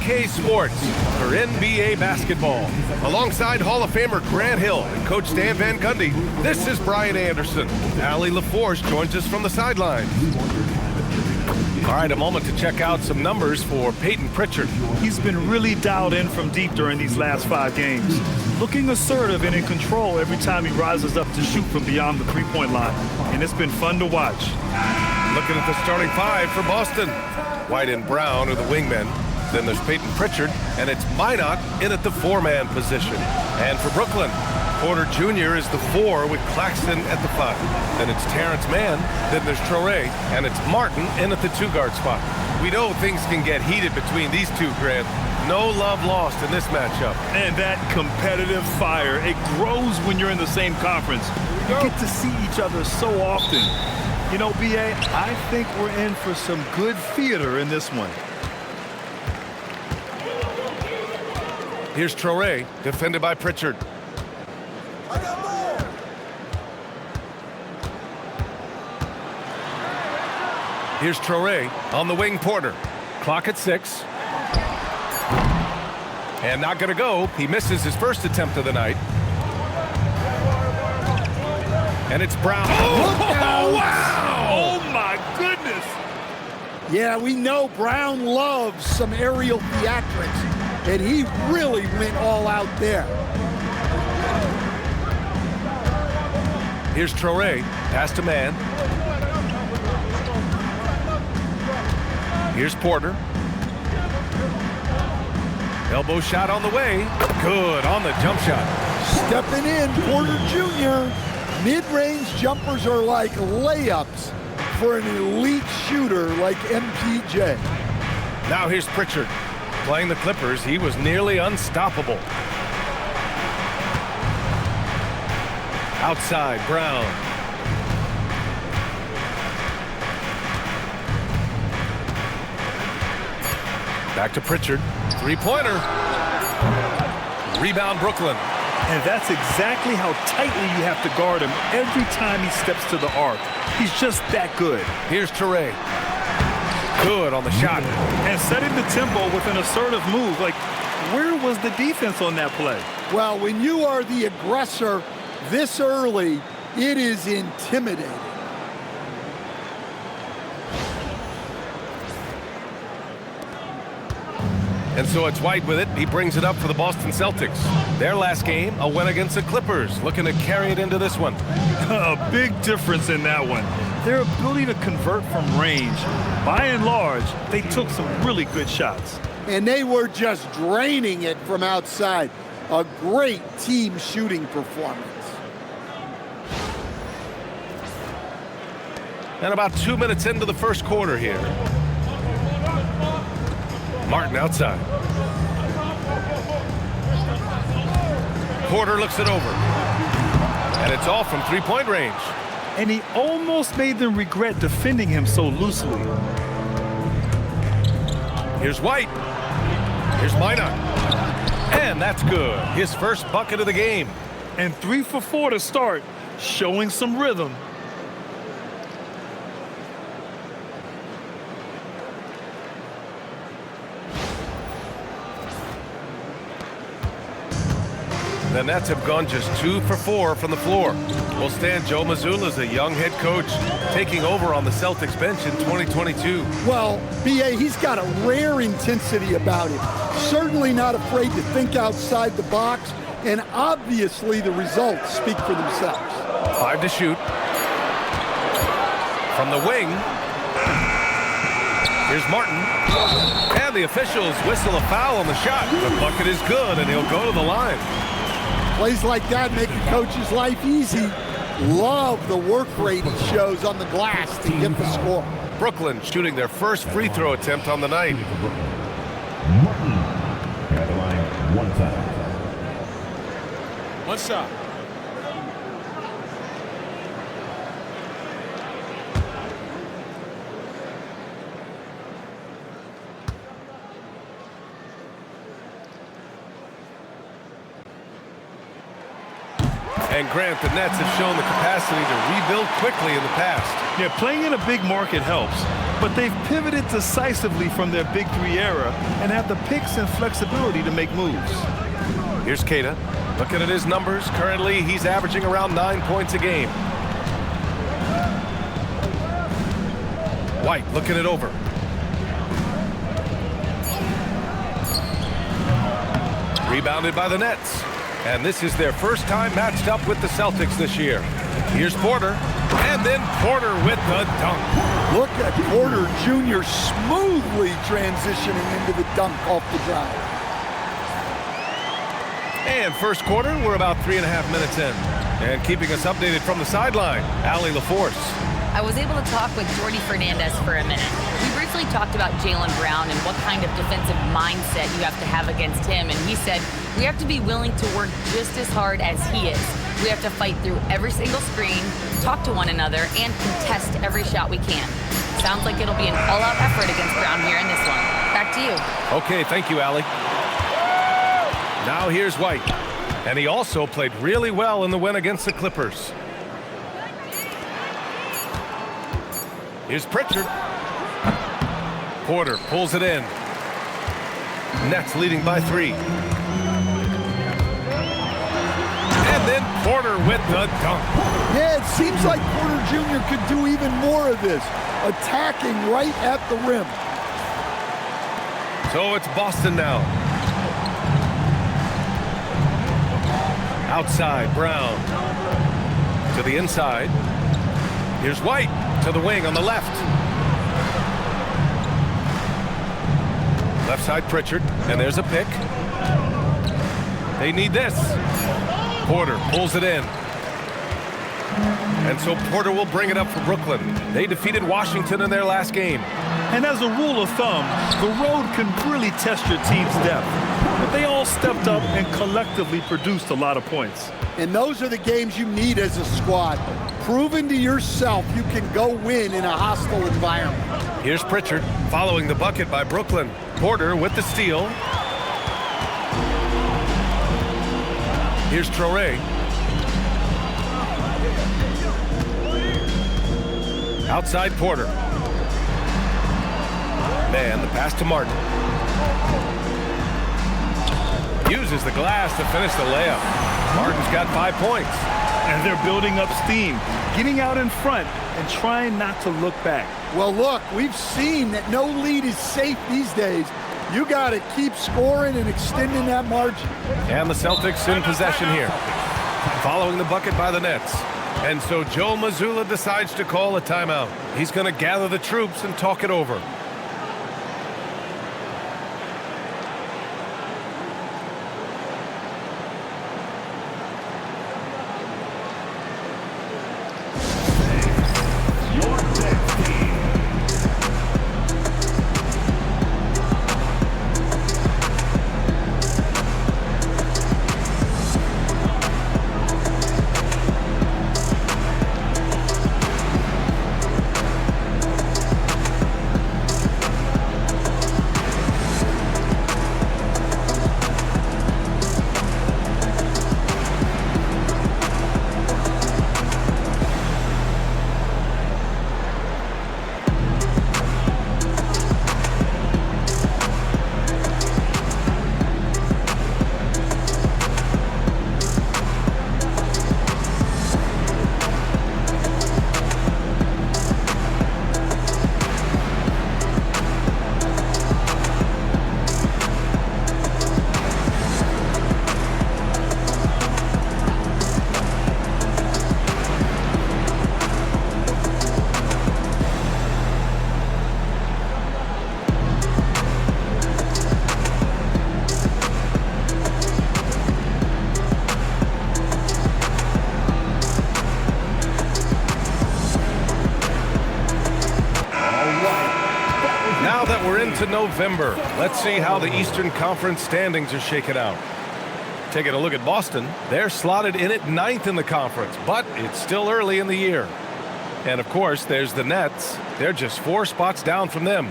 BK Sports for NBA basketball. Alongside Hall of Famer Grant Hill and Coach Stan Van Gundy, this is Brian Anderson. Allie LaForce joins us from the sidelines. All right, a moment to check out some numbers for Peyton Pritchard. He's been really dialed in from deep during these last 5 games. Looking assertive and in control every time he rises up to shoot from beyond the three-point line. And it's been fun to watch. Looking at the starting 5 for Boston. White and Brown are the wingmen. Then there's Peyton Pritchard, and it's Minot in at the 4-man position. And for Brooklyn, Porter Jr. is the 4 with Claxton at the 5. Then it's Terrence Mann, then there's Traoré, and it's Martin in at the 2-guard spot. We know things can get heated between these two, Grant. No love lost in this matchup. And that competitive fire, it grows when you're in the same conference. You get to see each other so often. You know, B.A., I think we're in for some good theater in this one. Here's Traoré, defended by Pritchard. Here's Traoré on the wing, Porter. Clock at 6. And not going to go. He misses his first attempt of the night. And it's Brown. Oh, wow! Oh, my goodness! Yeah, we know Brown loves some aerial theatrics, and he really went all out there. Here's Traoré, pass to Mann. Here's Porter. Elbow shot on the way. Good on the jump shot. Stepping in, Porter Jr. Mid-range jumpers are like layups for an elite shooter like MPJ. Now here's Pritchard. Playing the Clippers, he was nearly unstoppable. Outside, Brown. Back to Pritchard. Three-pointer. Rebound, Brooklyn. And that's exactly how tightly you have to guard him every time he steps to the arc. He's just that good. Here's Traoré. Good on the shot. And setting the tempo with an assertive move. Like, where was the defense on that play? Well, when you are the aggressor this early, it is intimidating. And so it's White with it. He brings it up for the Boston Celtics. Their last game, a win against the Clippers. Looking to carry it into this one. A big difference in that one. Their ability to convert from range. By and large, they took some really good shots. And they were just draining it from outside. A great team shooting performance. And about 2 minutes into the first quarter here. Martin outside. Porter looks it over. And it's off from three-point range. And he almost made them regret defending him so loosely. Here's White. Here's Minot. And that's good. His first bucket of the game. And 3 for 4 to start, showing some rhythm. The Nets have gone just 2 for 4 from the floor. Well, Stan, Joe Mazzulla is a young head coach taking over on the Celtics bench in 2022. Well, B.A., he's got a rare intensity about him. Certainly not afraid to think outside the box, and obviously the results speak for themselves. 5 to shoot. From the wing. Here's Martin. And the officials whistle a foul on the shot. The bucket is good, and he'll go to the line. Plays like that make a coach's life easy. Love the work rate he shows on the glass to get the score. Brooklyn shooting their first free throw attempt on the night. Martin at the line, 1 time. One shot. And Grant, the Nets have shown the capacity to rebuild quickly in the past. Yeah, playing in a big market helps. but they've pivoted decisively from their big three era and have the picks and flexibility to make moves. Here's Queta. Looking at his numbers, currently he's averaging around 9 points a game. White looking it over. Rebounded by the Nets. And this is their first time matched up with the Celtics this year. Here's Porter. And then Porter with the dunk. Look at Porter Jr. smoothly transitioning into the dunk off the drive. And first quarter, we're about 3.5 minutes in. And keeping us updated from the sideline, Allie LaForce. I was able to talk with Jordy Fernandez for a minute. We briefly talked about Jaylen Brown and what kind of defensive mindset you have to have against him. And he said, we have to be willing to work just as hard as he is. We have to fight through every single screen, talk to one another, and contest every shot we can. Sounds like it'll be an all-out effort against Brown here in this one. Back to you. Okay, thank you, Allie. Now here's White. And he also played really well in the win against the Clippers. Here's Pritchard. Porter pulls it in. Nets leading by 3. And then Porter with the dunk. Yeah, it seems like Porter Jr. could do even more of this, attacking right at the rim. So it's Boston now. Outside, Brown. To the inside. Here's White to the wing on the left. Left side, Pritchard. And there's a pick. They need this. Porter pulls it in. And so Porter will bring it up for Brooklyn. They defeated Washington in their last game. And as a rule of thumb, the road can really test your team's depth. But they all stepped up and collectively produced a lot of points. And those are the games you need as a squad. Proving to yourself you can go win in a hostile environment. Here's Pritchard following the bucket by Brooklyn. Porter with the steal. Here's Traoré. Outside Porter. Man, the pass to Martin. Uses the glass to finish the layup. Martin's got 5 points. And they're building up steam, getting out in front and trying not to look back. Well, look, we've seen that no lead is safe these days. You got to keep scoring and extending that margin. And the Celtics in possession here. Following the bucket by the Nets. And so Joe Mazzulla decides to call a timeout. He's going to gather the troops and talk it over. To November. Let's see how the Eastern Conference standings are shaken out. Taking a look at Boston, they're slotted in at 9th in the conference, but it's still early in the year. And of course, there's the Nets. They're just 4 spots down from them.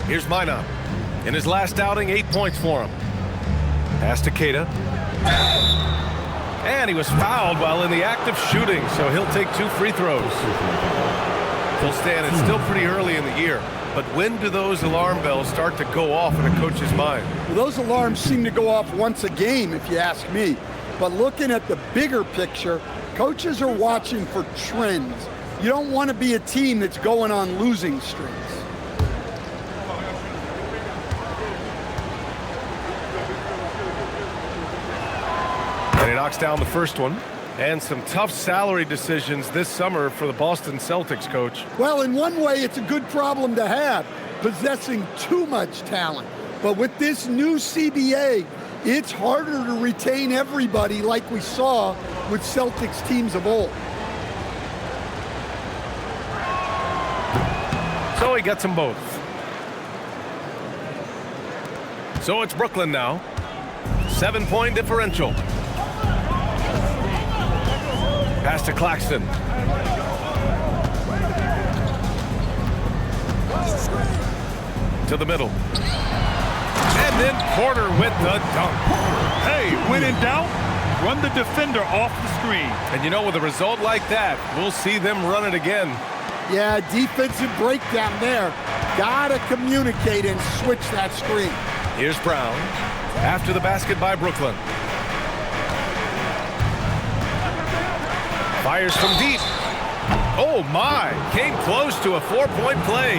Here's Minot. In his last outing, 8 points for him. Pass to Queta. And he was fouled while in the act of shooting, so he'll take 2 free throws. Full stand, it's still pretty early in the year, but when do those alarm bells start to go off in a coach's mind? Well, those alarms seem to go off once a game, if you ask me. But looking at the bigger picture, coaches are watching for trends. You don't want to be a team that's going on losing streaks. And he knocks down the first one. And some tough salary decisions this summer for the Boston Celtics, coach. Well, in one way, it's a good problem to have, possessing too much talent. But with this new CBA, it's harder to retain everybody like we saw with Celtics teams of old. So he gets them both. So it's Brooklyn now. 7-point differential. Pass to Claxton. To the middle. And then Porter with the dunk. Hey, when in doubt, run the defender off the screen. And you know, with a result like that, we'll see them run it again. Yeah, defensive breakdown there. Gotta communicate and switch that screen. Here's Brown. After the basket by Brooklyn. Fires from deep. Oh my, came close to a 4-point play.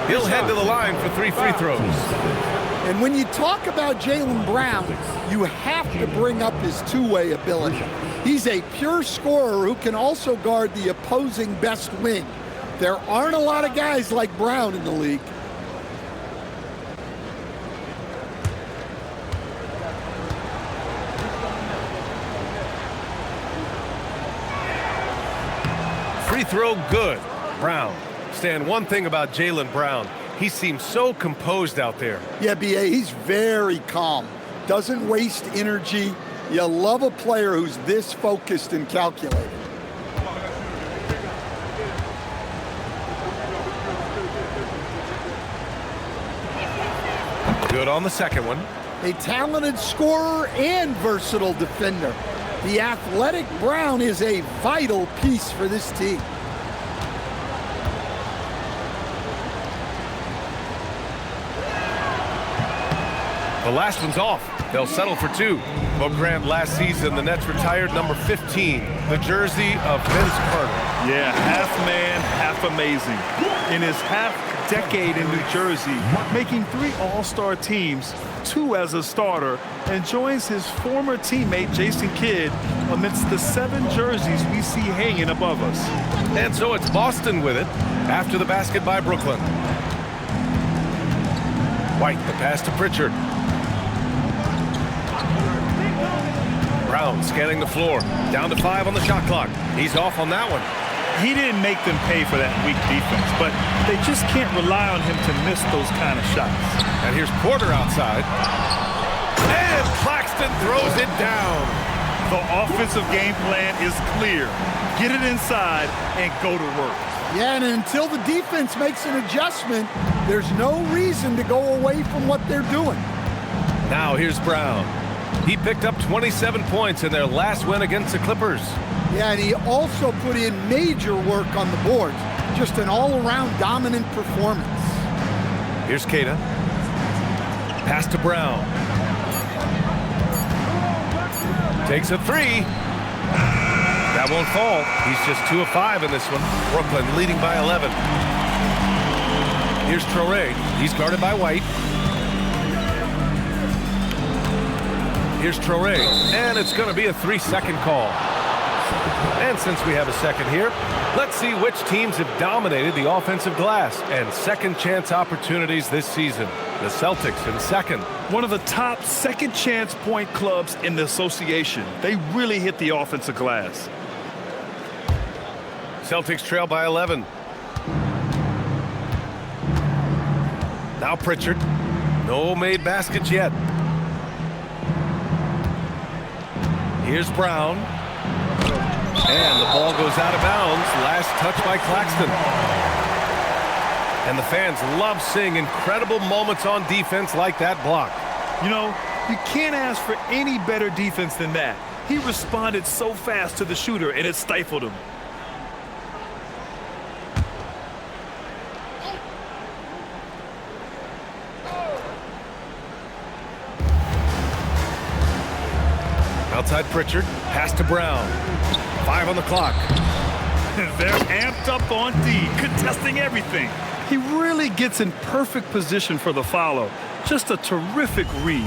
He'll head to the line for 3 free throws. And when you talk about Jaylen Brown, you have to bring up his two-way ability. He's a pure scorer who can also guard the opposing best wing. There aren't a lot of guys like Brown in the league. Free throw good. Brown. Stan, one thing about Jaylen Brown, he seems so composed out there. Yeah, B.A., he's very calm. Doesn't waste energy. You love a player who's this focused and calculated. Good on the second one. A talented scorer and versatile defender. The athletic Brown is a vital piece for this team. The last one's off. They'll settle for 2. Bob Grant last season, the Nets retired number 15, the jersey of Vince Carter. Yeah, half man, half amazing. In his half-decade in New Jersey, making 3 All-Star teams, 2 as a starter, and joins his former teammate Jayson Kidd amidst the 7 jerseys we see hanging above us. And so it's Boston with it after the basket by Brooklyn. White, the pass to Pritchard. Brown scanning the floor. Down to 5 on the shot clock. He's off on that one. He didn't make them pay for that weak defense, but they just can't rely on him to miss those kind of shots. And here's Porter outside. And Claxton throws it down. The offensive game plan is clear. Get it inside and go to work. Yeah, and until the defense makes an adjustment, there's no reason to go away from what they're doing. Now here's Brown. He picked up 27 points in their last win against the Clippers. Yeah, and he also put in major work on the boards. Just an all-around dominant performance. Here's Queta. Pass to Brown. Takes a 3. That won't fall. He's just 2 of 5 in this one. Brooklyn leading by 11. Here's Traoré. He's guarded by White. Here's Traoré. And it's going to be a 3-second call. And since we have a second here, let's see which teams have dominated the offensive glass and second chance opportunities this season. The Celtics in second. One of the top second chance point clubs in the association. They really hit the offensive glass. Celtics trail by 11. Now Pritchard. No made baskets yet. Here's Brown. And the ball goes out of bounds. Last touch by Claxton. And the fans love seeing incredible moments on defense like that block. You know, You can't ask for any better defense than that. He responded so fast to the shooter, and it stifled him. Outside Pritchard, pass to Brown. 5 on the clock. They're amped up on D, contesting everything. He really gets in perfect position for the follow. Just a terrific read.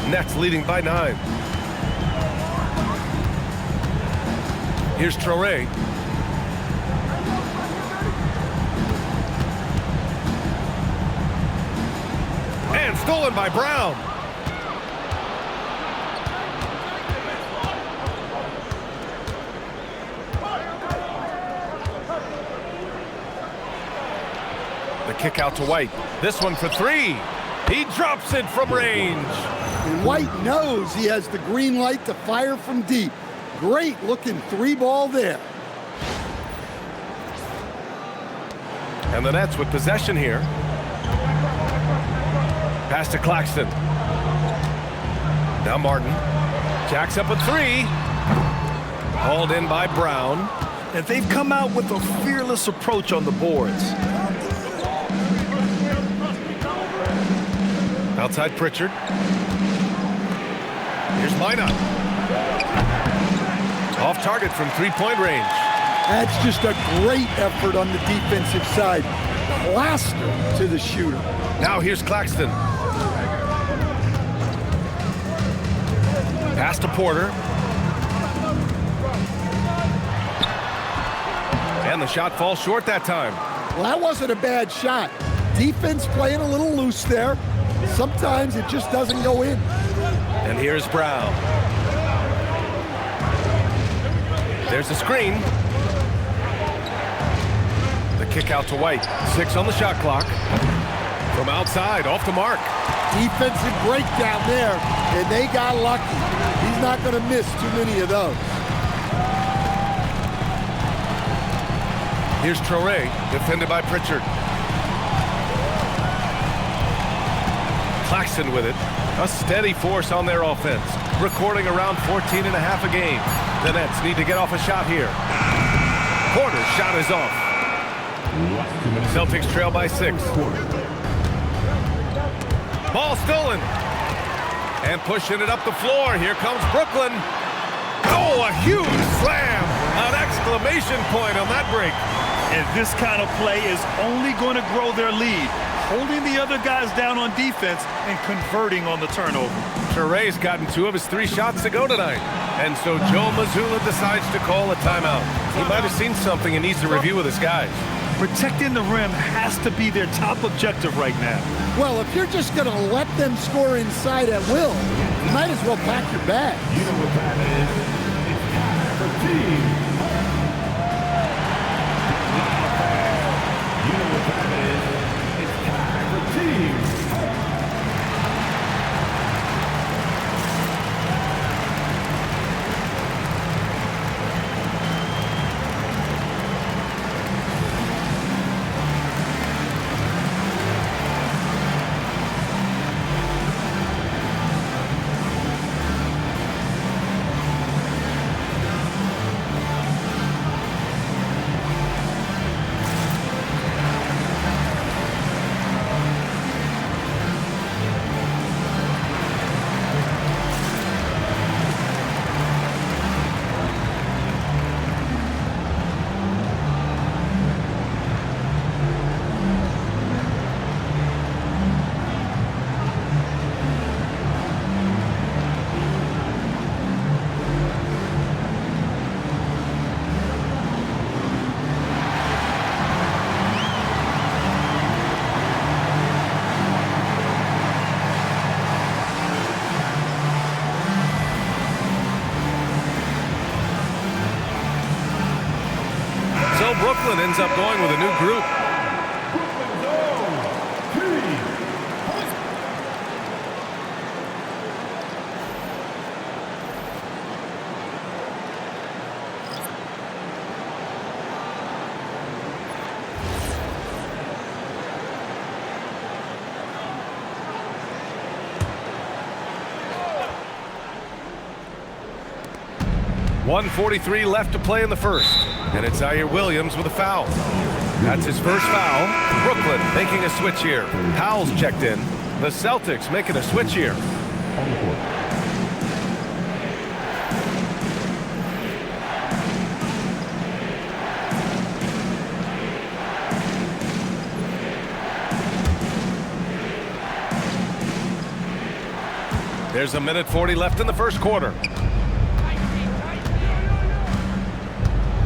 Nets leading by 9. Here's Traore. And stolen by Brown. The kick out to White. This one for 3. He drops it from range. And White knows he has the green light to fire from deep. Great looking 3-ball there. And the Nets with possession here. Pass to Claxton. Now Martin. Jacks up a 3. Hauled in by Brown. And they've come out with a fearless approach on the boards. Outside Pritchard. Here's Minot. Off target from 3-point range. That's just a great effort on the defensive side. Plaster to the shooter. Now here's Claxton. Pass to Porter. And the shot falls short that time. Well, that wasn't a bad shot. Defense playing a little loose there. Sometimes it just doesn't go in. And here's Brown. There's a screen. The kick out to White. 6 on the shot clock. From outside, off the mark. Defensive breakdown there, and they got lucky. He's not going to miss too many of those. Here's Traore, defended by Pritchard. Claxton with it. A steady force on their offense, recording around 14 and a half a game. The Nets need to get off a shot here. Porter's shot is off. Celtics trail by 6. Ball stolen. And pushing it up the floor. Here comes Brooklyn. Oh, a huge slam. An exclamation point on that break. And this kind of play is only going to grow their lead, holding the other guys down on defense and converting on the turnover. Traure's gotten 2 of his 3 shots to go tonight. And so Joe Mazzulla decides to call a timeout. He might have seen something and needs to review with his guys. Protecting the rim has to be their top objective right now. Well, if you're just going to let them score inside at will, you might as well pack your bag. You know what time it is. It's time for team. You know what time it is. It's time for team. Brooklyn ends up going with a new group. 1:43 left to play in the first. And it's Zaire Williams with a foul. That's his first foul. Brooklyn making a switch here. Powell's checked in. The Celtics making a switch here. There's a minute 40 left in the first quarter.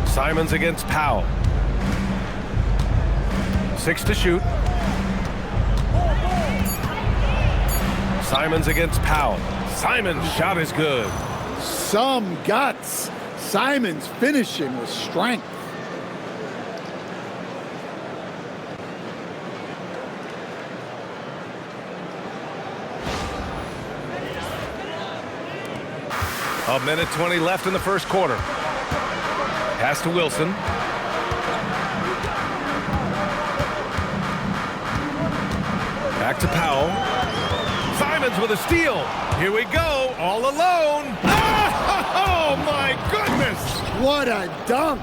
Simons against Powell. 6 to shoot. Simons against Powell. Simons' shot is good. Some guts. Simons finishing with strength. A minute 20 left in the first quarter. Pass to Wilson. Back to Powell. Simons with a steal. Here we go, all alone. Oh, my goodness. What a dunk.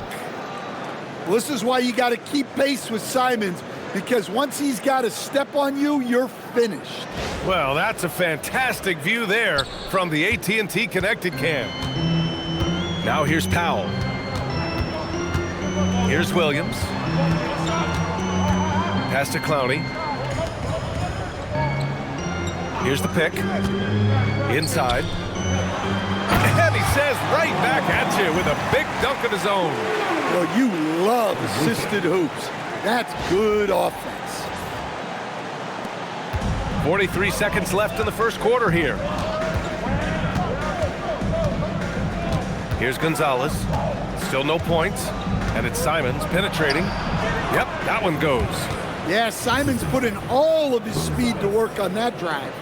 Well, this is why you got to keep pace with Simons, because once he's got a step on you, you're finished. Well, that's a fantastic view there from the AT&T Connected Cam. Now here's Powell. Here's Williams. Pass to Clowney. Here's the pick. Inside. And he says right back at you with a big dunk of his own. Well, you love assisted hoops. That's good offense. 43 seconds left in the first quarter here. Here's Gonzalez. Still no points. And it's Simons penetrating. Yep, that one goes. Yeah, Simons put in all of his speed to work on that drive.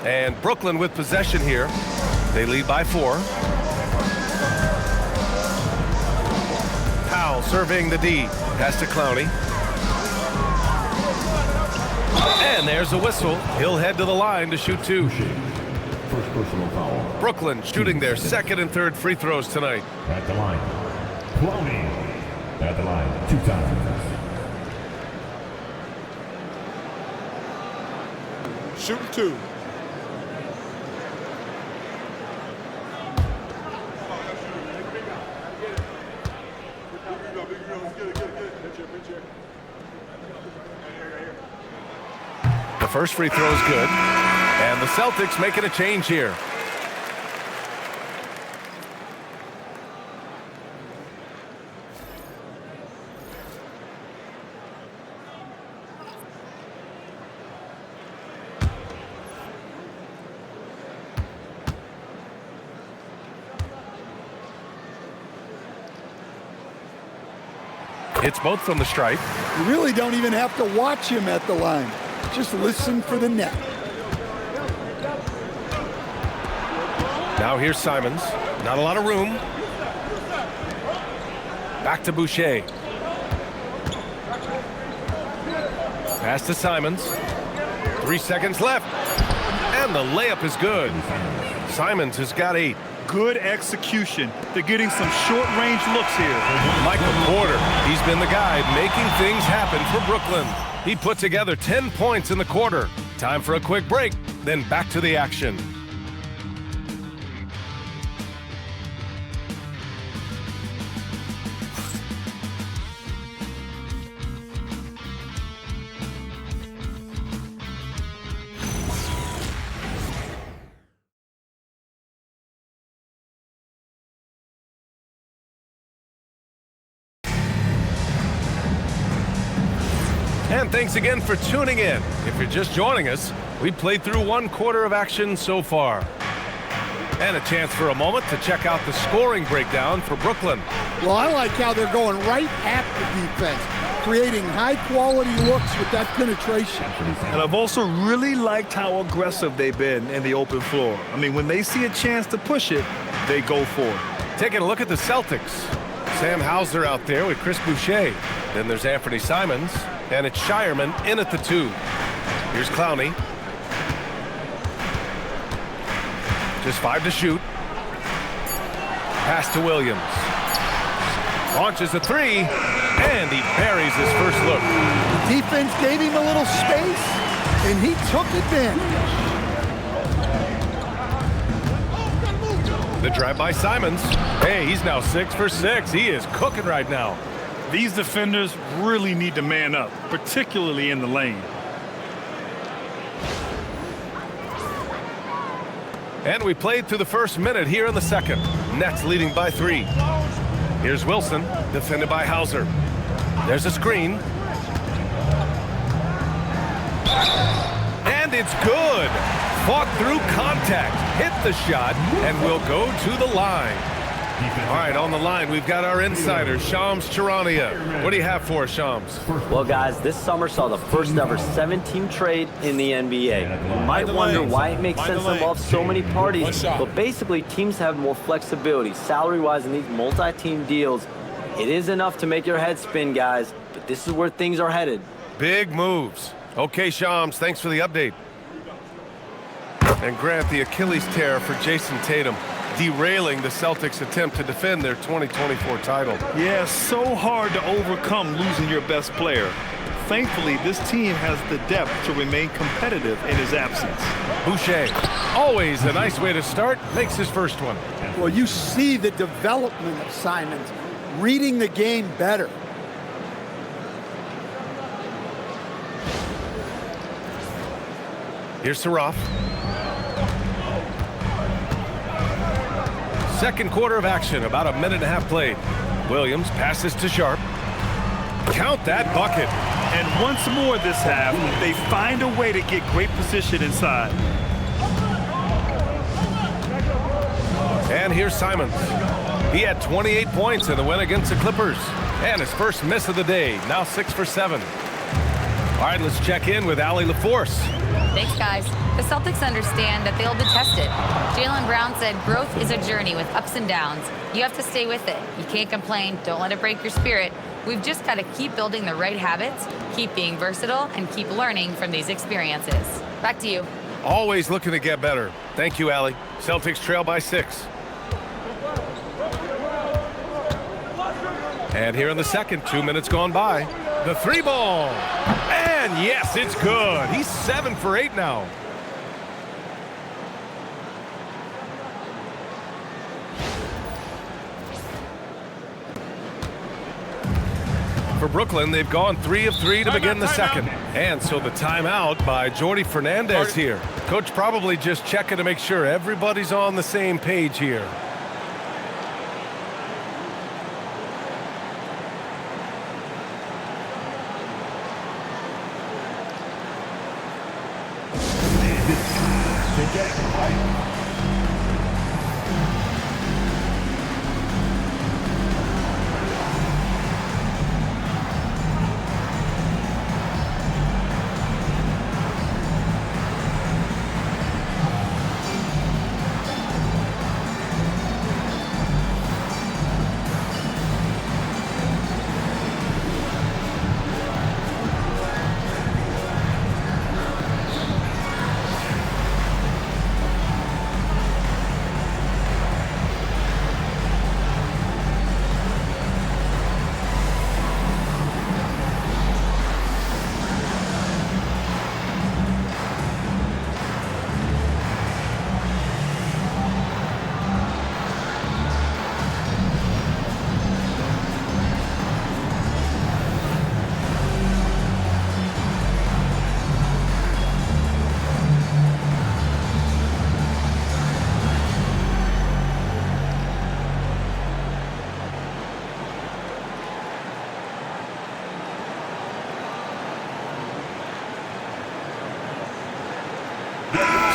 And Brooklyn with possession here. They lead by 4. Powell surveying the D. Pass to Clowney. And there's a whistle. He'll head to the line to shoot 2. First personal foul. Brooklyn shooting their second and third free throws tonight. At the line. Clowney. At the line. 2 times. Shooting 2. The first free throw is good. And the Celtics making a change here. It's both from the stripe. You really don't even have to watch him at the line. Just listen for the net. Now here's Simons. Not a lot of room. Back to Boucher. Pass to Simons. 3 seconds left. And the layup is good. Simons has got 8. Good execution. They're getting some short-range looks here. Michael Porter, he's been the guy making things happen for Brooklyn. He put together 10 points in the quarter. Time for a quick break, then back to the action. And thanks again for tuning in. If you're just joining us, we played through 1 quarter of action so far. And a chance for a moment to check out the scoring breakdown for Brooklyn. Well, I like how they're going right at the defense, creating high-quality looks with that penetration. And I've also really liked how aggressive they've been in the open floor. I mean, when they see a chance to push it, they go for it. Taking a look at the Celtics. Sam Hauser out there with Chris Boucher. Then there's Anfernee Simons. And it's Shireman in at the 2. Here's Clowney. Just 5 to shoot. Pass to Williams. Launches a 3, and he buries his first look. The defense gave him a little space, and he took advantage. The drive by Simons. Hey, he's now 6 for 6. He is cooking right now. These defenders really need to man up, particularly in the lane. And we played through the first minute here in the second. Nets leading by 3. Here's Wilson, defended by Hauser. There's a screen. And it's good. Fought through contact, hit the shot, and will go to the line. All right, on the line, we've got our insider, Shams Charania. What do you have for us, Shams? Well, guys, this summer saw the first ever 7-team trade in the NBA. You might wonder why it makes sense to involve so many parties, but basically teams have more flexibility salary-wise in these multi-team deals. It is enough to make your head spin, guys, but this is where things are headed. Big moves. Okay, Shams, thanks for the update. And Grant, the Achilles tear for Jayson Tatum, derailing the Celtics' attempt to defend their 2024 title. Yeah, so hard to overcome losing your best player. Thankfully, this team has the depth to remain competitive in his absence. Boucher, always a nice way to start, makes his first one. Well, you see the development of Simons, reading the game better. Here's Saraf. Second quarter of action, about a minute and a half played. Williams passes to Sharp. Count that bucket. And once more this half, they find a way to get great position inside. And here's Simons. He had 28 points in the win against the Clippers. And his first miss of the day, now 6 for 7. All right, let's check in with Allie LaForce. Thanks, guys. The Celtics understand that they'll be tested. Jaylen Brown said growth is a journey with ups and downs. You have to stay with it. You can't complain. Don't let it break your spirit. We've just got to keep building the right habits, keep being versatile, and keep learning from these experiences. Back to you. Always looking to get better. Thank you, Allie. Celtics trail by 6. And here in the second, 2 minutes gone by. The 3-ball. And yes, it's good. He's 7 for 8 now. For Brooklyn, they've gone 3 of 3 to begin the second. And so the timeout by Jordi Fernandez here. Coach probably just checking to make sure everybody's on the same page here.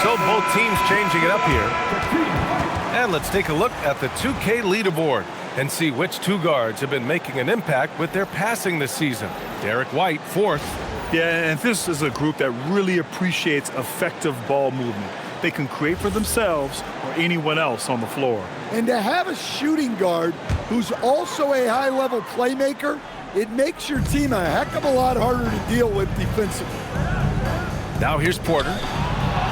So both teams changing it up here. And let's take a look at the 2K leaderboard and see which two guards have been making an impact with their passing this season. Derrick White, 4th. Yeah, and this is a group that really appreciates effective ball movement. They can create for themselves or anyone else on the floor. And to have a shooting guard who's also a high-level playmaker, it makes your team a heck of a lot harder to deal with defensively. Now here's Porter.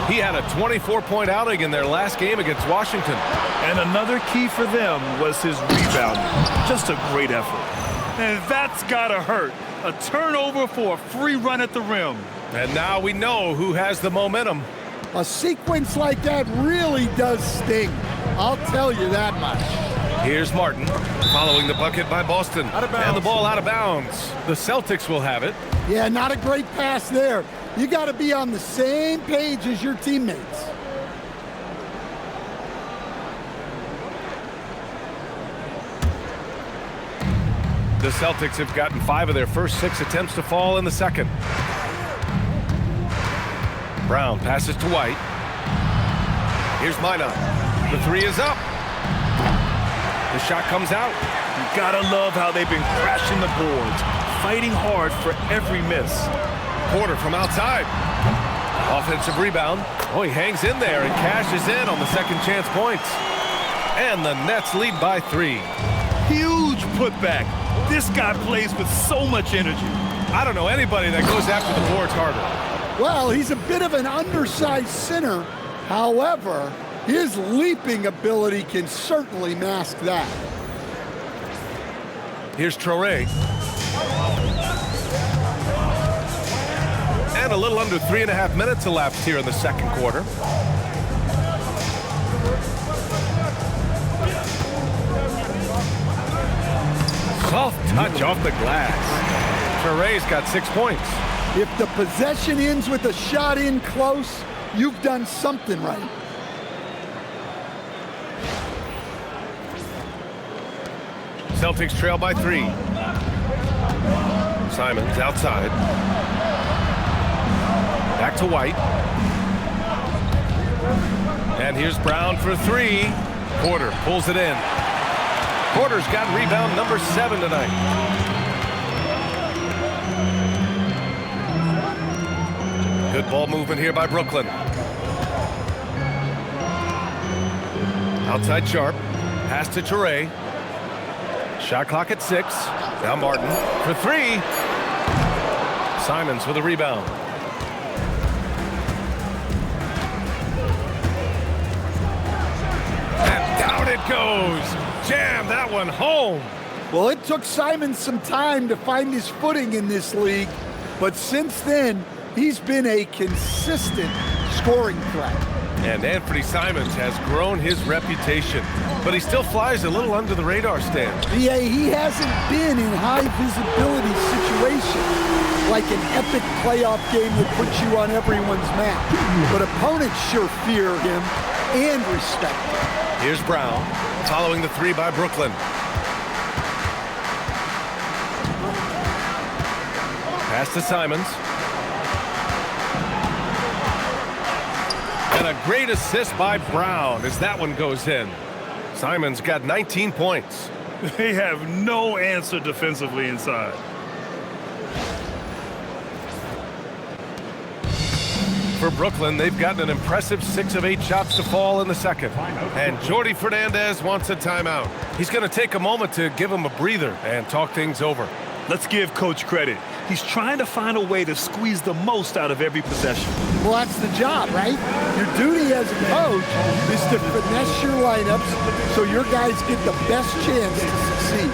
He had a 24-point outing in their last game against Washington. And another key for them was his rebounding. Just a great effort. And that's gotta hurt. A turnover for a free run at the rim. And now we know who has the momentum. A sequence like that really does sting. I'll tell you that much. Here's Martin, following the bucket by Boston. And the ball out of bounds. The Celtics will have it. Yeah, not a great pass there. You got to be on the same page as your teammates. The Celtics have gotten 5 of their first 6 attempts to fall in the second. Brown passes to White. Here's Minot. The 3 is up. The shot comes out. You gotta love how they've been crashing the boards, fighting hard for every miss. Porter from outside. Offensive rebound. Oh, he hangs in there and cashes in on the second chance points. And the Nets lead by 3. Huge putback. This guy plays with so much energy. I don't know anybody that goes after the boards harder. Well, he's a bit of an undersized center. However, his leaping ability can certainly mask that. Here's Traore. And a little under 3.5 minutes elapsed here in the second quarter. Soft touch off the glass. Traore's got 6 points. If the possession ends with a shot in close, you've done something right. Celtics trail by 3. Simons outside. Back to White. And here's Brown for 3. Porter pulls it in. Porter's got rebound number 7 tonight. Good ball movement here by Brooklyn. Outside Sharp. Pass to Traore. Shot clock at 6. Now Martin for 3. Simons with a rebound. And down it goes. Jam that one home. Well, it took Simons some time to find his footing in this league, but since then, he's been a consistent scoring threat. And Anfernee Simons has grown his reputation, but he still flies a little under the radar, Stan. Yeah, he hasn't been in high visibility situations, like an epic playoff game that puts you on everyone's map. But opponents sure fear him and respect him. Here's Brown, following the 3 by Brooklyn. Pass to Simons. And a great assist by Brown as that one goes in. Simons got 19 points. They have no answer defensively inside. For Brooklyn, they've gotten an impressive 6 of 8 shots to fall in the second. And Jordy Fernandez wants a timeout. He's going to take a moment to give him a breather and talk things over. Let's give Coach credit. He's trying to find a way to squeeze the most out of every possession. Well, that's the job, right? Your duty as a coach is to finesse your lineups so your guys get the best chance to succeed.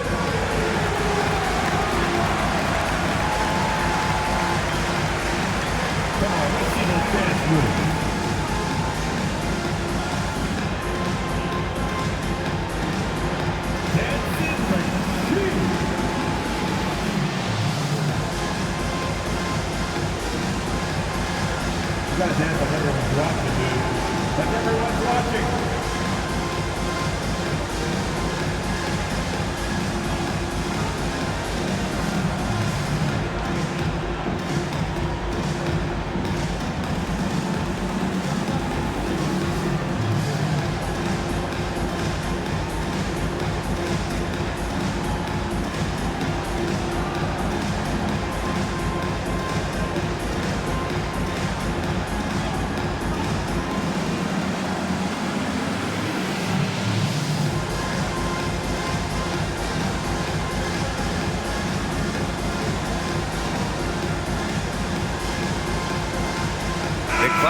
You gotta dance like everyone's watching, dude. Like everyone's watching.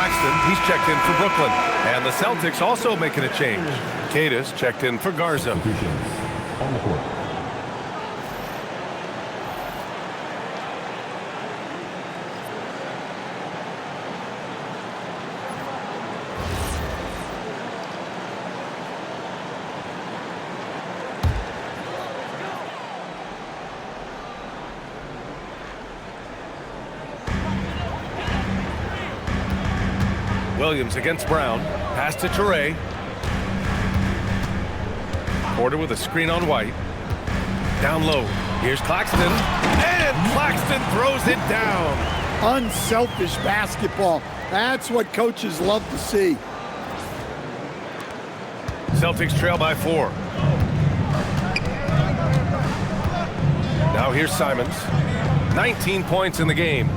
Claxton, he's checked in for Brooklyn. And the Celtics also making a change. Queta's checked in for Garza. On the court. Williams against Brown. Pass to Toure. Porter with a screen on White. Down low. Here's Claxton. And Claxton throws it down. Unselfish basketball. That's what coaches love to see. Celtics trail by 4. Now here's Simons. 19 points in the game.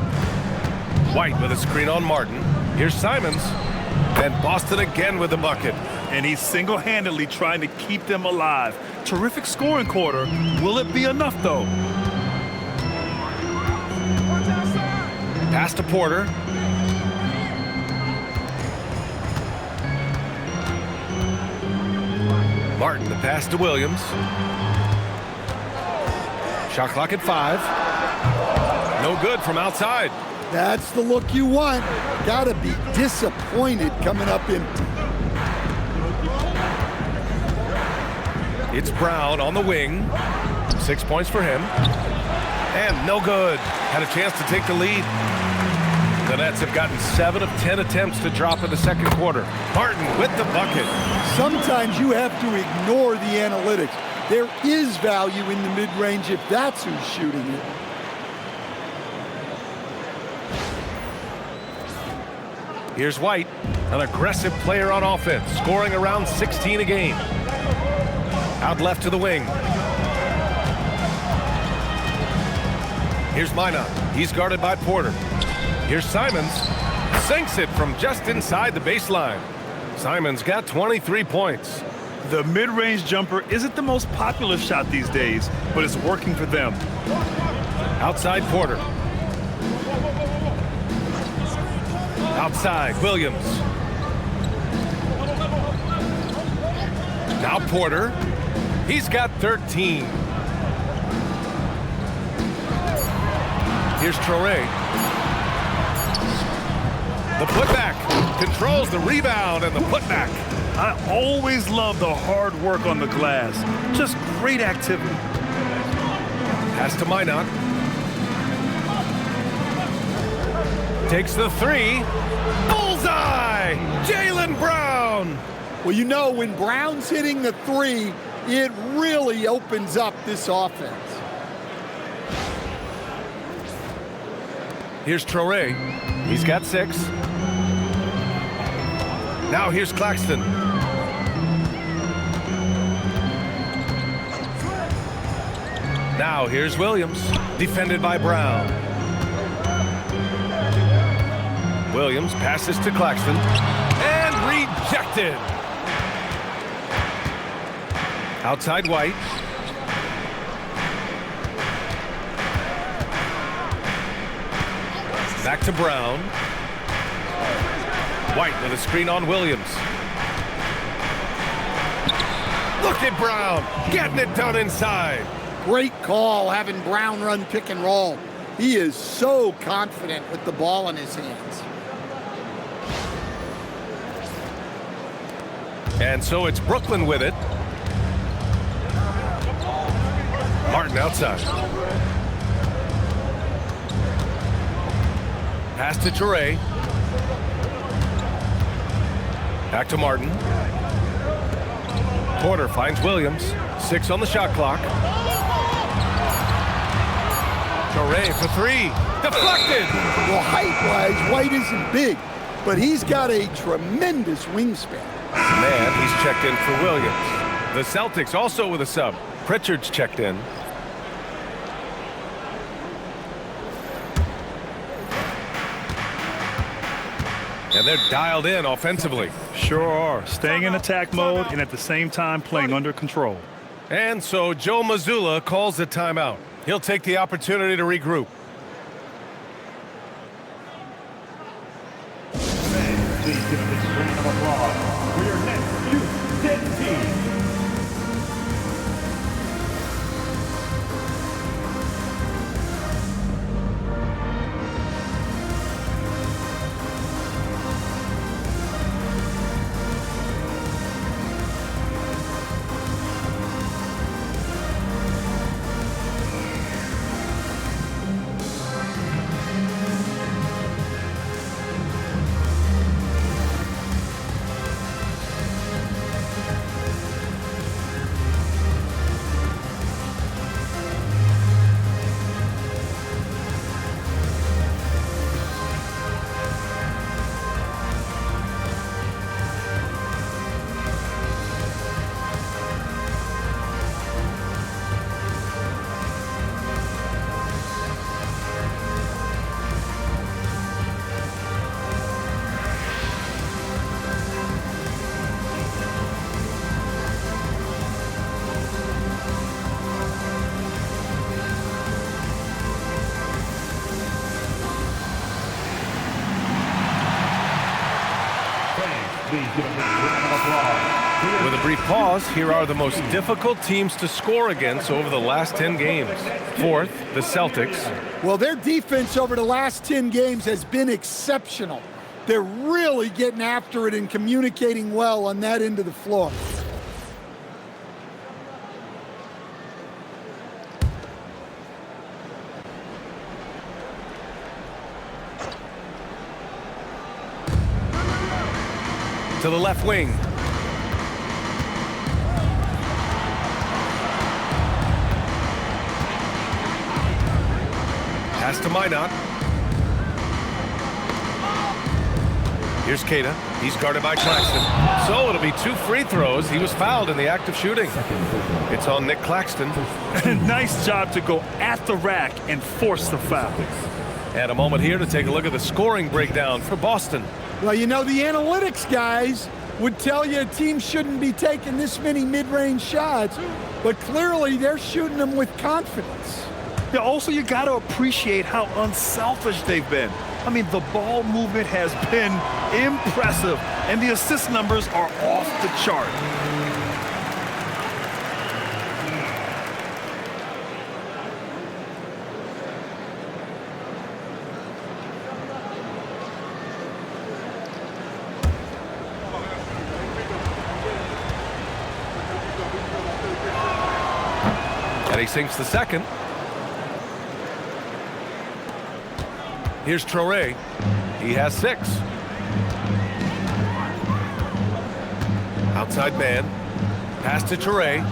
White with a screen on Martin. Here's Simons. And Boston again with the bucket. And he's single-handedly trying to keep them alive. Terrific scoring quarter. Will it be enough, though? Pass to Porter. Martin, the pass to Williams. Shot clock at 5. No good from outside. That's the look you want. Gotta be disappointed coming up empty. It's Brown on the wing. 6 points for him. And no good. Had a chance to take the lead. The Nets have gotten 7 of 10 attempts to drop in the second quarter. Martin with the bucket. Sometimes you have to ignore the analytics. There is value in the mid-range if that's who's shooting it. Here's White, an aggressive player on offense, scoring around 16 a game. Out left to the wing. Here's Minot. He's guarded by Porter. Here's Simons. Sinks it from just inside the baseline. Simons got 23 points. The mid-range jumper isn't the most popular shot these days, but it's working for them. Outside Porter. Outside Williams. Now Porter. He's got 13. Here's Toure. The putback. Controls the rebound and the putback. I always love the hard work on the glass. Just great activity. Pass to Minot. Takes the 3. Bullseye! Jaylen Brown! Well, you know, when Brown's hitting the 3, it really opens up this offense. Here's Toure. He's got 6. Now here's Claxton. Now here's Williams. Defended by Brown. Williams passes to Claxton. And rejected. Outside White. Back to Brown. White with a screen on Williams. Look at Brown getting it done inside. Great call having Brown run pick and roll. He is so confident with the ball in his hands. And so it's Brooklyn with it. Martin outside. Pass to Toure. Back to Martin. Porter finds Williams. 6 on the shot clock. Toure for 3. Deflected. Well, height-wise, White isn't big, but he's got a tremendous wingspan. Man, he's checked in for Williams. The Celtics also with a sub. Pritchard's checked in. And they're dialed in offensively. Sure are. Staying in attack mode and at the same time playing under control. And so Joe Mazzulla calls the timeout. He'll take the opportunity to regroup. please give a big round of applause for your next Houston team. With a brief pause, here are the most difficult teams to score against over the last 10 games. Fourth, the Celtics. Well, their defense over the last 10 games has been exceptional. They're really getting after it and communicating well on that end of the floor. To the left wing. Pass to Minot. Here's Queta. He's guarded by Claxton. So it'll be 2 free throws. He was fouled in the act of shooting. It's on Nick Claxton. Nice job to go at the rack and force the foul. And a moment here to take a look at the scoring breakdown for Boston. Well, you know, the analytics guys would tell you a team shouldn't be taking this many mid-range shots, but clearly they're shooting them with confidence. Yeah, also, you got to appreciate how unselfish they've been. I mean, the ball movement has been impressive, and the assist numbers are off the chart. And he sinks the second. Here's Traore. He has 6. Outside man. Pass to Traore.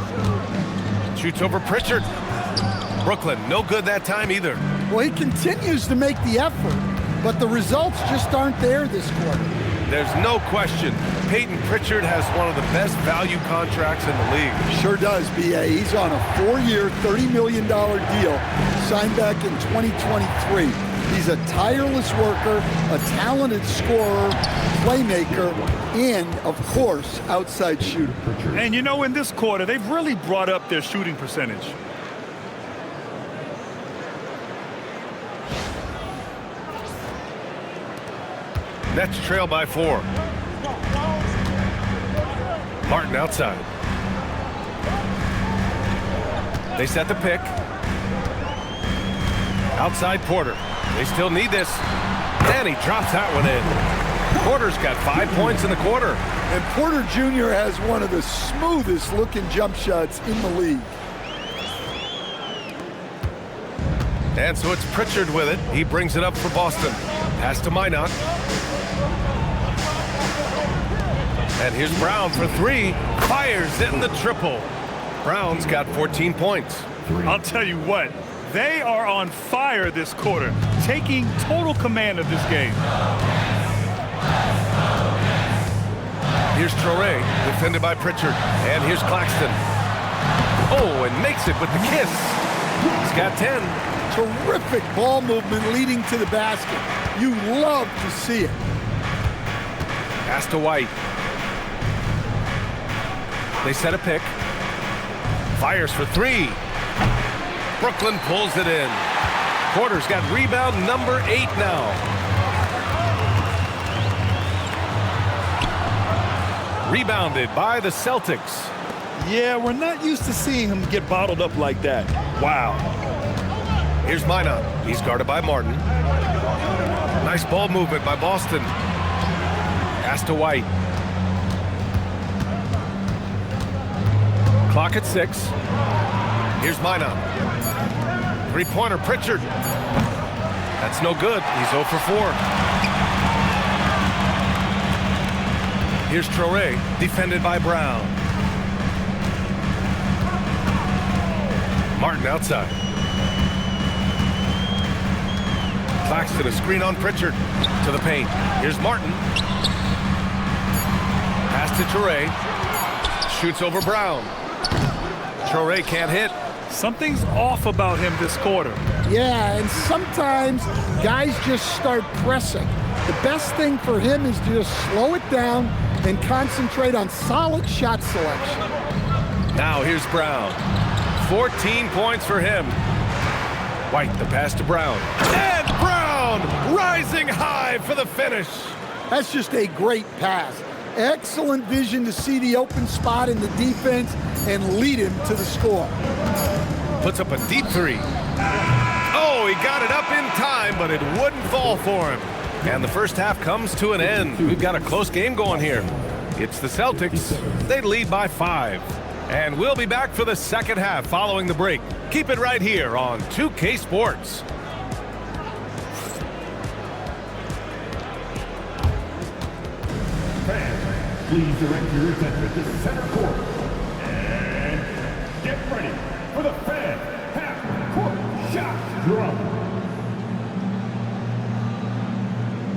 Shoots over Pritchard. Brooklyn, no good that time either. Well, he continues to make the effort, but the results just aren't there this quarter. There's no question. Peyton Pritchard has one of the best value contracts in the league. Sure does, B.A. He's on a 4-year, $30 million deal signed back in 2023. He's a tireless worker, a talented scorer, playmaker, and, of course, outside shooter. And, you know, in this quarter, they've really brought up their shooting percentage. Nets trail by 4. Martin outside. They set the pick. Outside Porter. They still need this. And he drops that one in. Porter's got 5 points in the quarter. And Porter Jr. has one of the smoothest looking jump shots in the league. And so it's Pritchard with it. He brings it up for Boston. Pass to Minot. And here's Brown for 3. Fires in the triple. Brown's got 14 points. I'll tell you what, they are on fire this quarter, taking total command of this game. Here's Traore, defended by Pritchard. And here's Claxton. Oh, and makes it with the kiss. He's got 10. Terrific ball movement leading to the basket. You love to see it. Pass to White. They set a pick. Fires for 3. Brooklyn pulls it in. Porter's got rebound number 8 now. Rebounded by the Celtics. Yeah, we're not used to seeing him get bottled up like that. Wow. Here's Minot. He's guarded by Martin. Nice ball movement by Boston. Pass to White. Clock at 6. Here's Minot. Three-pointer, Pritchard. That's no good. He's 0 for 4. Here's Traore, defended by Brown. Martin outside. Claxton, a screen on Pritchard. To the paint. Here's Martin. Pass to Traore. Shoots over Brown. Traore can't hit. Something's off about him this quarter. Yeah, and sometimes guys just start pressing. The best thing for him is to just slow it down and concentrate on solid shot selection. Now here's Brown. 14 points for him. White, the pass to Brown. And Brown rising high for the finish. That's just a great pass. Excellent vision to see the open spot in the defense and lead him to the score. Puts up a deep 3. Oh, he got it up in time, but it wouldn't fall for him. And the first half comes to an end. We've got a close game going here. It's the Celtics. They lead by 5. And we'll be back for the second half following the break. Keep it right here on 2K Sports. Fans, please direct your attention to center court. And get ready for the fan half-court shot drum.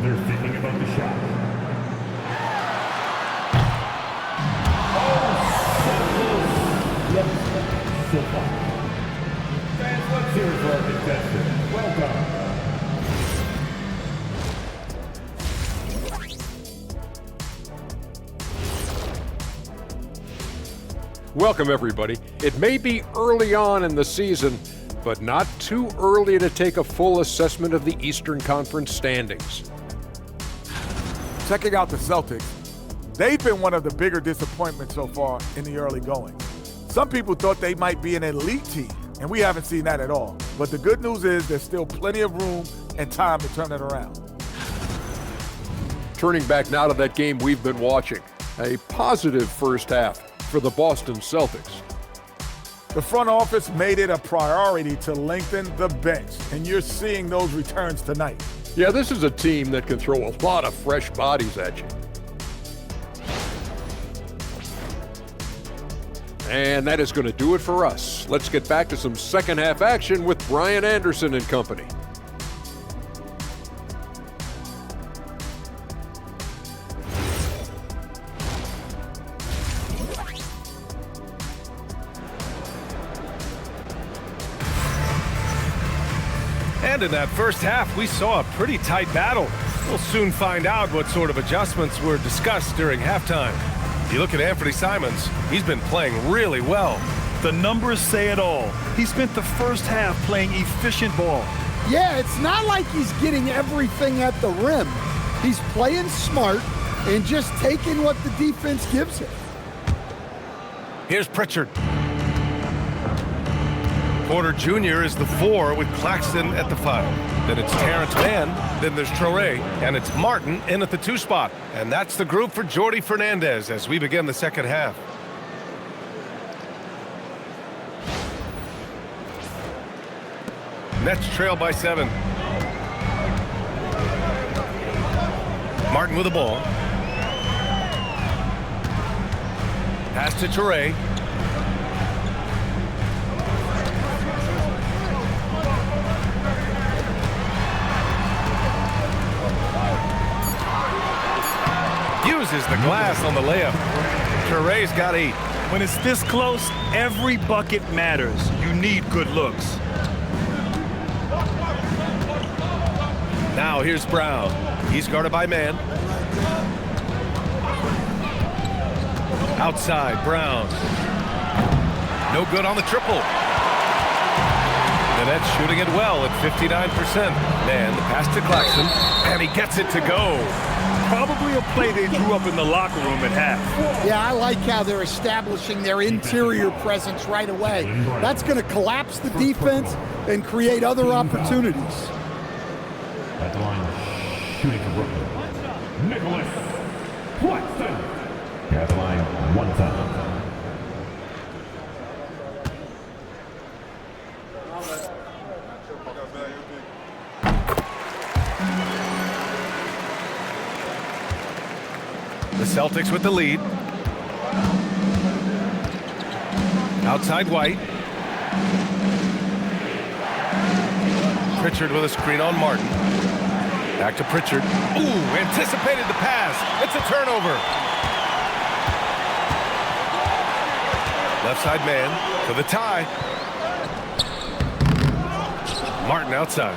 They're thinking about the shot. So far. Fans, let's hear it for our contestant. Well done. Welcome, everybody. It may be early on in the season, but not too early to take a full assessment of the Eastern Conference standings. Checking out the Celtics, they've been one of the bigger disappointments so far in the early going. Some people thought they might be an elite team, and we haven't seen that at all. But the good news is there's still plenty of room and time to turn it around. Turning back now to that game we've been watching, a positive first half for the Boston Celtics. The front office made it a priority to lengthen the bench, and you're seeing those returns tonight. Yeah, this is a team that can throw a lot of fresh bodies at you. And that is going to do it for us. Let's get back to some second half action with Brian Anderson and company. And in that first half, we saw a pretty tight battle. We'll soon find out what sort of adjustments were discussed during halftime. You look at Anfernee Simons, he's been playing really well. The numbers say it all. He spent the first half playing efficient ball. Yeah, it's not like he's getting everything at the rim. He's playing smart and just taking what the defense gives him. Here's Pritchard. Porter Jr. is the 4 with Claxton at the 5. Then it's Terrence Mann, then there's Traore, and it's Martin in at the 2 spot. And that's the group for Jordi Fernandez as we begin the second half. Nets trail by 7. Martin with the ball. Pass to Traore. Uses the glass on the layup. Traore's got 8. When it's this close, every bucket matters. You need good looks. Now here's Brown. He's guarded by Mann. Outside, Brown. No good on the triple. The Nets shooting it well at 59%. Mann, the pass to Claxton, and he gets it to go. Probably a play they drew up in the locker room at half. Yeah, I like how they're establishing their interior presence right away. That's going to collapse the defense and create other opportunities. At the line, shooting for Brooklyn, Neemias Queta. At the line, 1 foul. The Celtics with the lead. Outside White. Pritchard with a screen on Martin. Back to Pritchard. Ooh, anticipated the pass. It's a turnover. Left side man for the tie. Martin outside.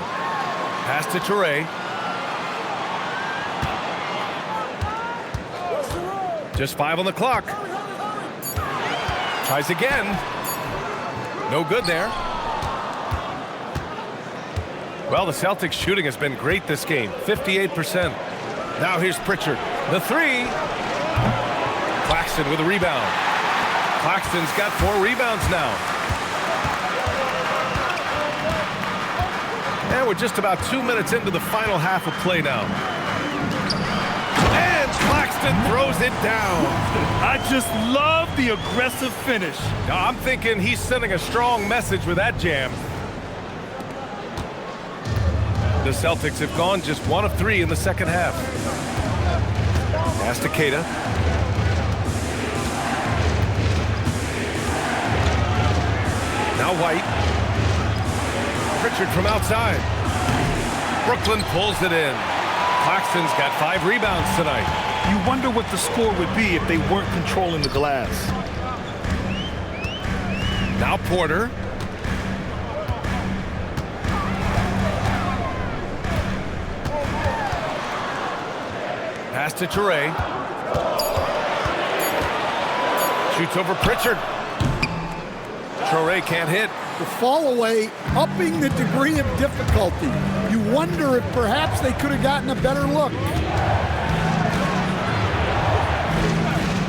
Pass to Toure. Just 5 on the clock. Tries again. No good there. Well, the Celtics shooting has been great this game, 58%. Now here's Pritchard. The 3. Claxton with a rebound. Claxton's got 4 rebounds now. And we're just about 2 minutes into the final half of play now. And Claxton throws it down. I just love the aggressive finish. Now, I'm thinking he's sending a strong message with that jam. The Celtics have gone just 1 of 3 in the second half. Pass to Queta. Now White. Pritchard from outside. Brooklyn pulls it in. Claxton's got 5 rebounds tonight. You wonder what the score would be if they weren't controlling the glass. Now Porter. Pass to Toure. Shoots over Pritchard. Toure can't hit. The fall away, upping the degree of difficulty. You wonder if perhaps they could have gotten a better look.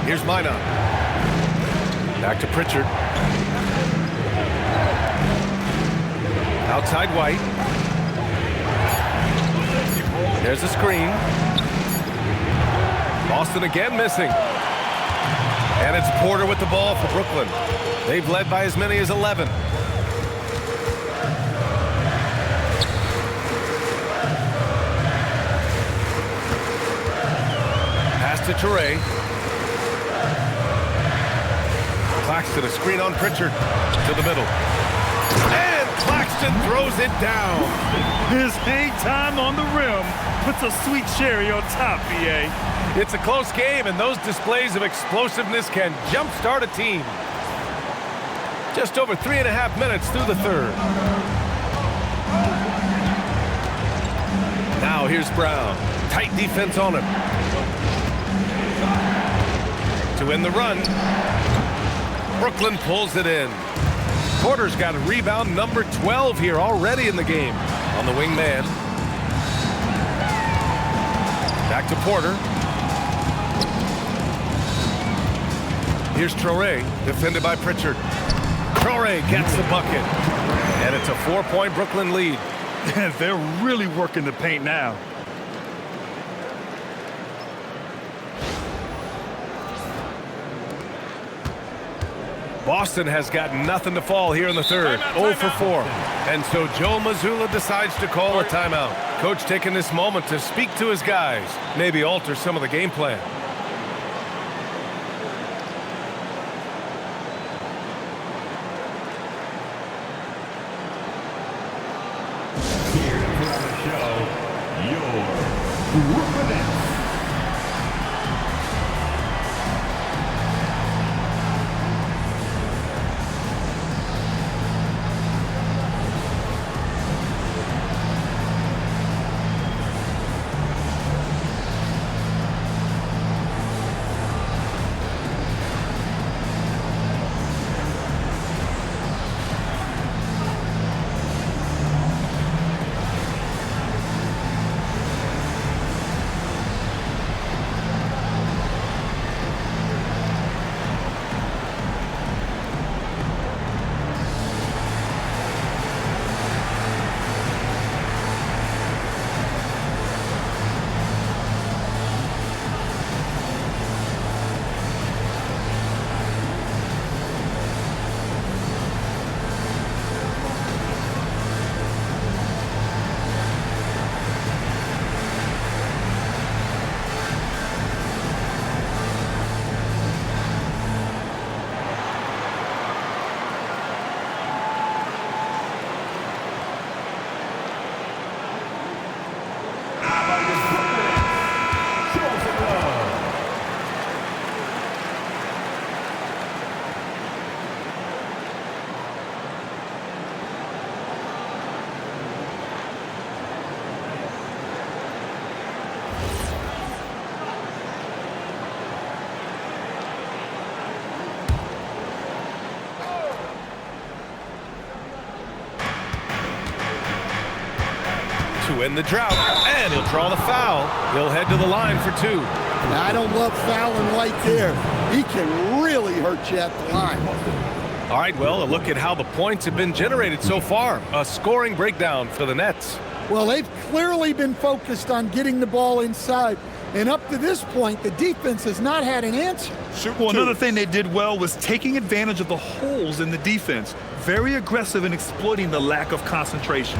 Here's Minot. Back to Pritchard. Outside White. There's a screen. Boston again missing. And it's Porter with the ball for Brooklyn. They've led by as many as 11. Pass to Toure. Claxton, a screen on Pritchard to the middle. And Claxton throws it down. His hang time on the rim puts a sweet cherry on top, BA. It's a close game, and those displays of explosiveness can jumpstart a team. Just over 3.5 minutes through the third. Now here's Brown. Tight defense on him. To win the run. Brooklyn pulls it in. Porter's got a rebound number 12 here already in the game on the wing man. Back to Porter. Here's Toure, defended by Pritchard. Toure gets the bucket. And it's a 4-point Brooklyn lead. They're really working the paint now. Boston has got nothing to fall here in the third. 0 for 4. And so Joe Mazzulla decides to call a timeout. Coach taking this moment to speak to his guys, maybe alter some of the game plan. Here to put on the show, your Brooklyn. to end the drought, and he'll draw the foul. He'll head to the line for 2. Now, I don't love fouling White there. He can really hurt you at the line. All right, well, a look at how the points have been generated so far. A scoring breakdown for the Nets. Well, they've clearly been focused on getting the ball inside. And up to this point, the defense has not had an answer. Well, another thing they did well was taking advantage of the holes in the defense. Very aggressive in exploiting the lack of concentration.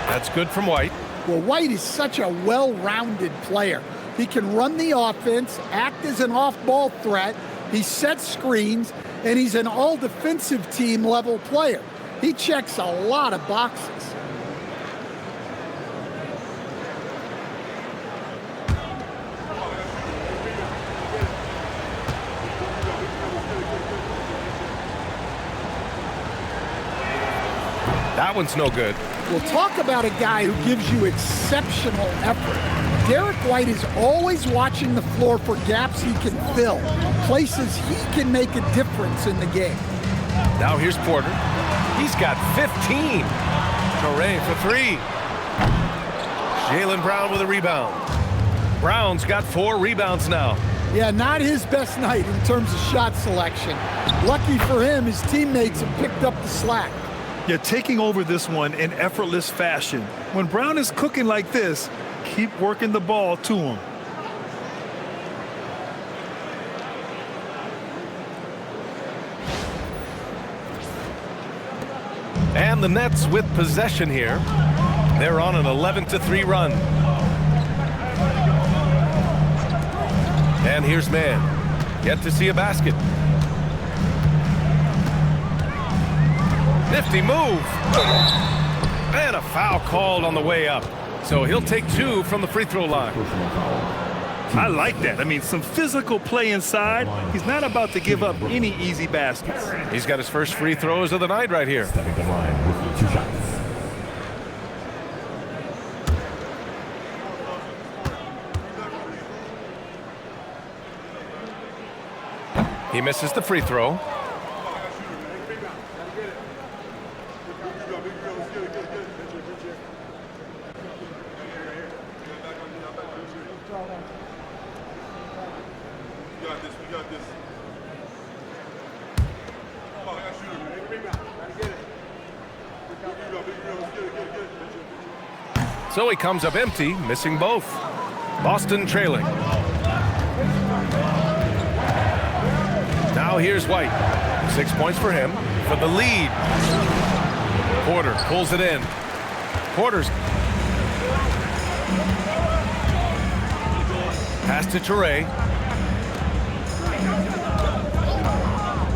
That's good from White. Well, White is such a well-rounded player. He can run the offense, act as an off-ball threat, he sets screens, and he's an all-defensive team level player. He checks a lot of boxes. That one's no good. We'll talk about a guy who gives you exceptional effort. Derrick White is always watching the floor for gaps he can fill, places he can make a difference in the game. Now here's Porter. He's got 15. Toure for 3. Jaylen Brown with a rebound. Brown's got 4 rebounds now. Yeah, not his best night in terms of shot selection. Lucky for him, his teammates have picked up the slack. Yeah, taking over this one in effortless fashion. When Brown is cooking like this, keep working the ball to him. And the Nets with possession here. They're on an 11-3 run. And here's Mann. Yet to see a basket. Nifty move. And a foul called on the way up. So he'll take 2 from the free throw line. I like that. I mean, some physical play inside. He's not about to give up any easy baskets. He's got his first free throws of the night right here. Stepping the line with 2 shots. He misses the free throw. So he comes up empty, missing both. Boston trailing. Now here's White. 6 points for him for the lead. Porter pulls it in. Porter's pass to Toure.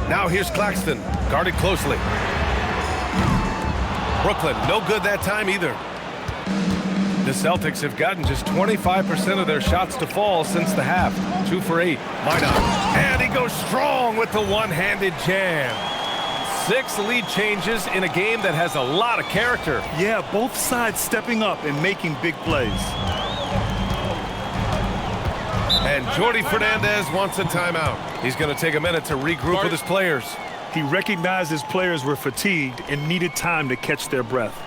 Now here's Claxton, guarded closely. Brooklyn, no good that time either. The Celtics have gotten just 25% of their shots to fall since the half. 2 for 8. Minot. And he goes strong with the one-handed jam. 6 lead changes in a game that has a lot of character. Yeah, both sides stepping up and making big plays. And Jordi Fernandez wants a timeout. He's going to take a minute to regroup with his players. He recognized his players were fatigued and needed time to catch their breath.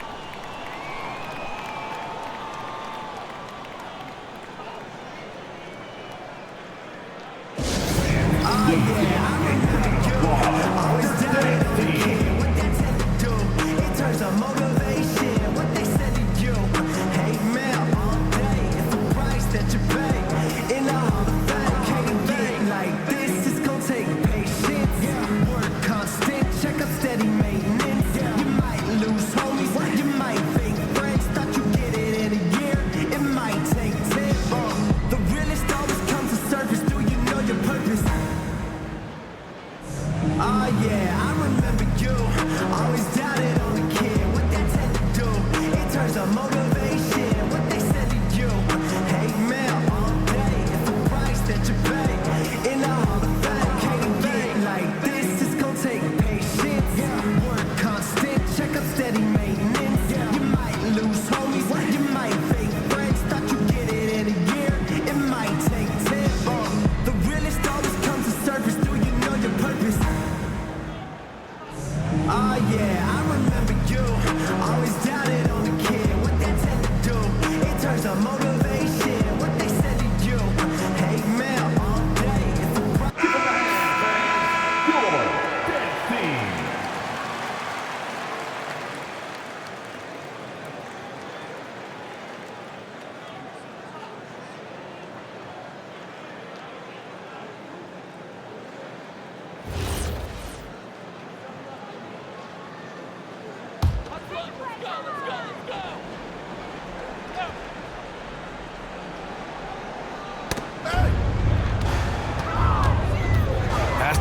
The realest always comes to surface. Do you know your purpose?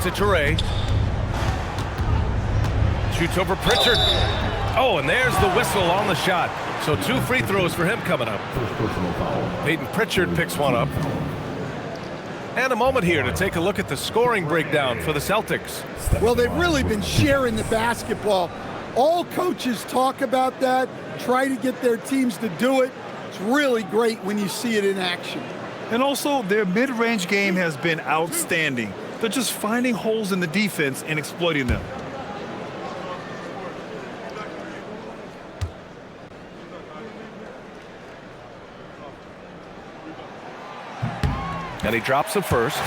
to Toure. Shoots over Pritchard. Oh, and there's the whistle on the shot. So 2 free throws for him coming up. Peyton Pritchard picks one up. And a moment here to take a look at the scoring breakdown for the Celtics. Well, they've really been sharing the basketball. All coaches talk about that, try to get their teams to do it. It's really great when you see it in action. And also, their mid-range game has been outstanding. They're just finding holes in the defense and exploiting them. And he drops the first.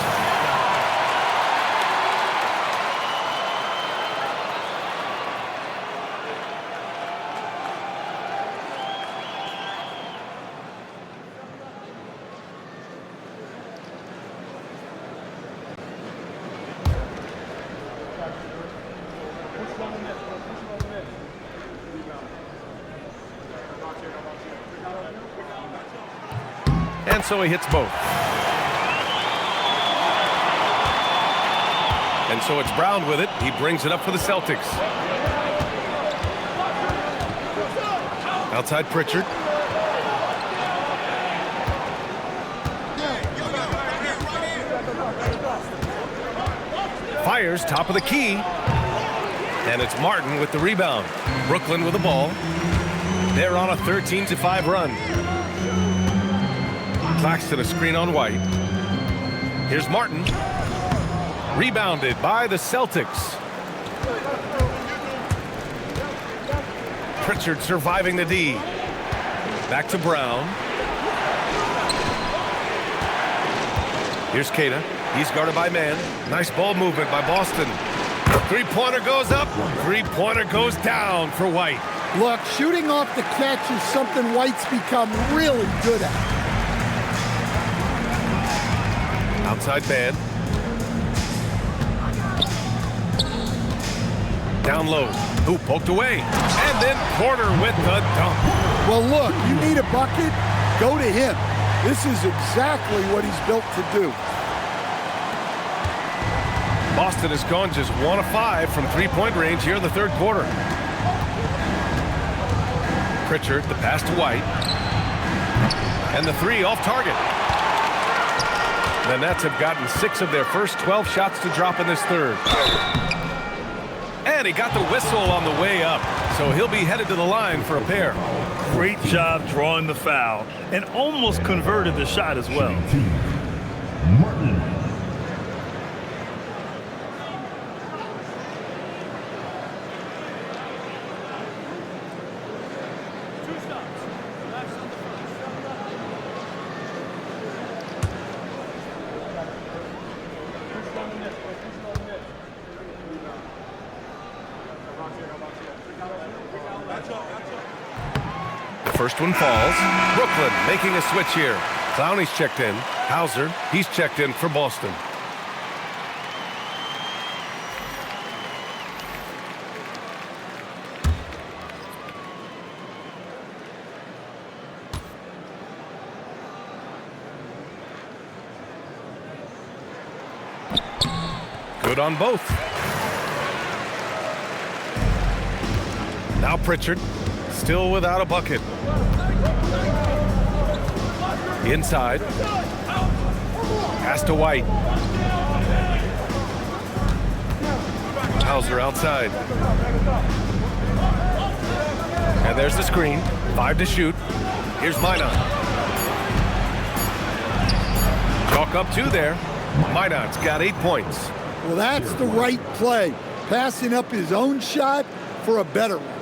And so he hits both. And so it's Brown with it. He brings it up for the Celtics. Outside Pritchard. Fires top of the key. And it's Martin with the rebound. Brooklyn with the ball. They're on a 13-5 run. Claxton a screen on White. Here's Martin. Rebounded by the Celtics. Pritchard surviving the D. Back to Brown. Here's Queta. He's guarded by man. Nice ball movement by Boston. Three-pointer goes up. Three-pointer goes down for White. Look, shooting off the catch is something White's become really good at. Outside man. Down low. Hoop poked away. And then Porter with the dunk. Well, look, you need a bucket, go to him. This is exactly what he's built to do. Boston has gone just 1 of 5 from three-point range here in the third quarter. Pritchard, the pass to White. And the three off target. The Nets have gotten 6 of their first 12 shots to drop in this third. And he got the whistle on the way up, so he'll be headed to the line for a pair. Great job drawing the foul and almost converted the shot as well. Martin. First one falls. Brooklyn making a switch here. Clowney's checked in. Hauser, he's checked in for Boston. Good on both. Now Pritchard. Still without a bucket. Inside. Pass to White. Hauser outside. And there's the screen. 5 to shoot. Here's Minot. Chalk up 2 there. Minot's got 8 points. Well, that's the right play. Passing up his own shot for a better one.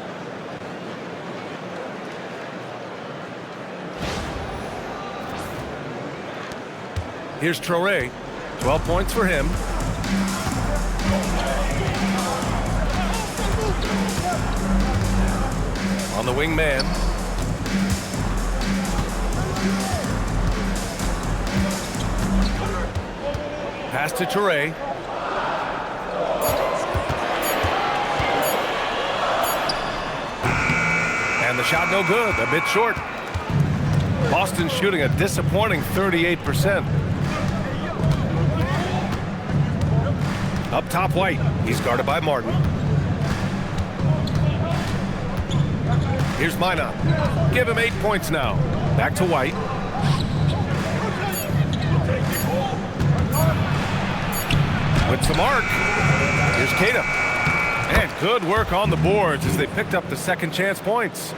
Here's Traore. 12 points for him. On the wing man. Pass to Traore. And the shot no good, a bit short. Boston shooting a disappointing 38%. Up top, White. He's guarded by Martin. Here's Minot. Give him 8 points now. Back to White. With some arc. Here's Queta. And good work on the boards as they picked up the second chance points.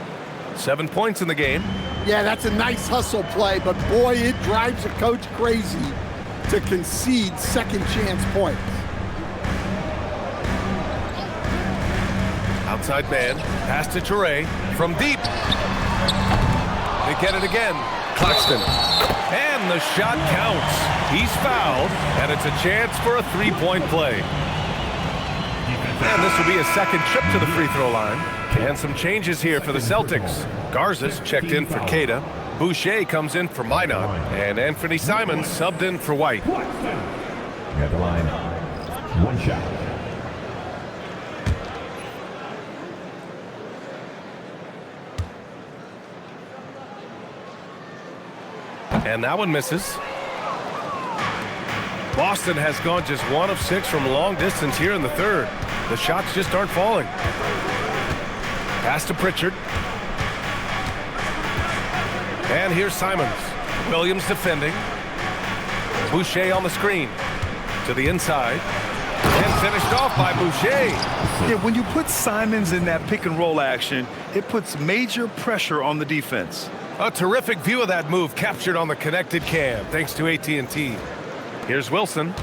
7 points in the game. Yeah, that's a nice hustle play, but boy, it drives a coach crazy to concede second chance points. Outside man, pass to Toure from deep. They get it again. Claxton. And the shot counts. He's fouled, and it's a chance for a three-point play. And this will be a second trip to the free throw line. And some changes here for the Celtics. Garza's checked in for Queta. Boucher comes in for Minot. And Anfernee Simons subbed in for White. At the line, 1 shot. And that one misses. Boston has gone just 1 of 6 from long distance here in the third. The shots just aren't falling. Pass to Pritchard. And here's Simons. Williams defending. Boucher on the screen. To the inside. And finished off by Boucher. Yeah, when you put Simons in that pick and roll action, it puts major pressure on the defense. A terrific view of that move captured on the connected cam, thanks to AT&T. Here's Wilson.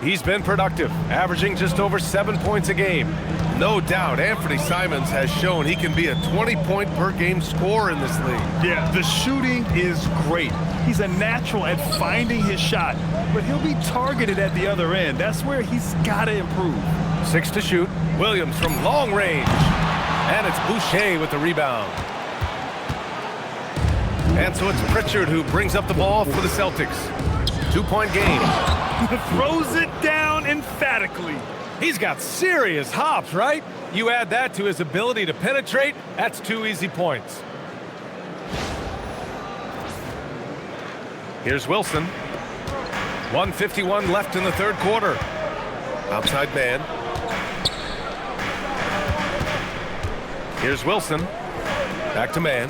He's been productive, averaging just over 7 points a game. No doubt, Anfernee Simons has shown he can be a 20-point-per-game scorer in this league. Yeah, the shooting is great. He's a natural at finding his shot, but he'll be targeted at the other end. That's where he's got to improve. 6 to shoot. Williams from long range. And it's Boucher with the rebound. And so it's Pritchard who brings up the ball for the Celtics. 2-point game. Throws it down emphatically. He's got serious hops, right? You add that to his ability to penetrate, that's 2 easy points. Here's Wilson. 1:51 left in the third quarter. Outside man. Here's Wilson. Back to man.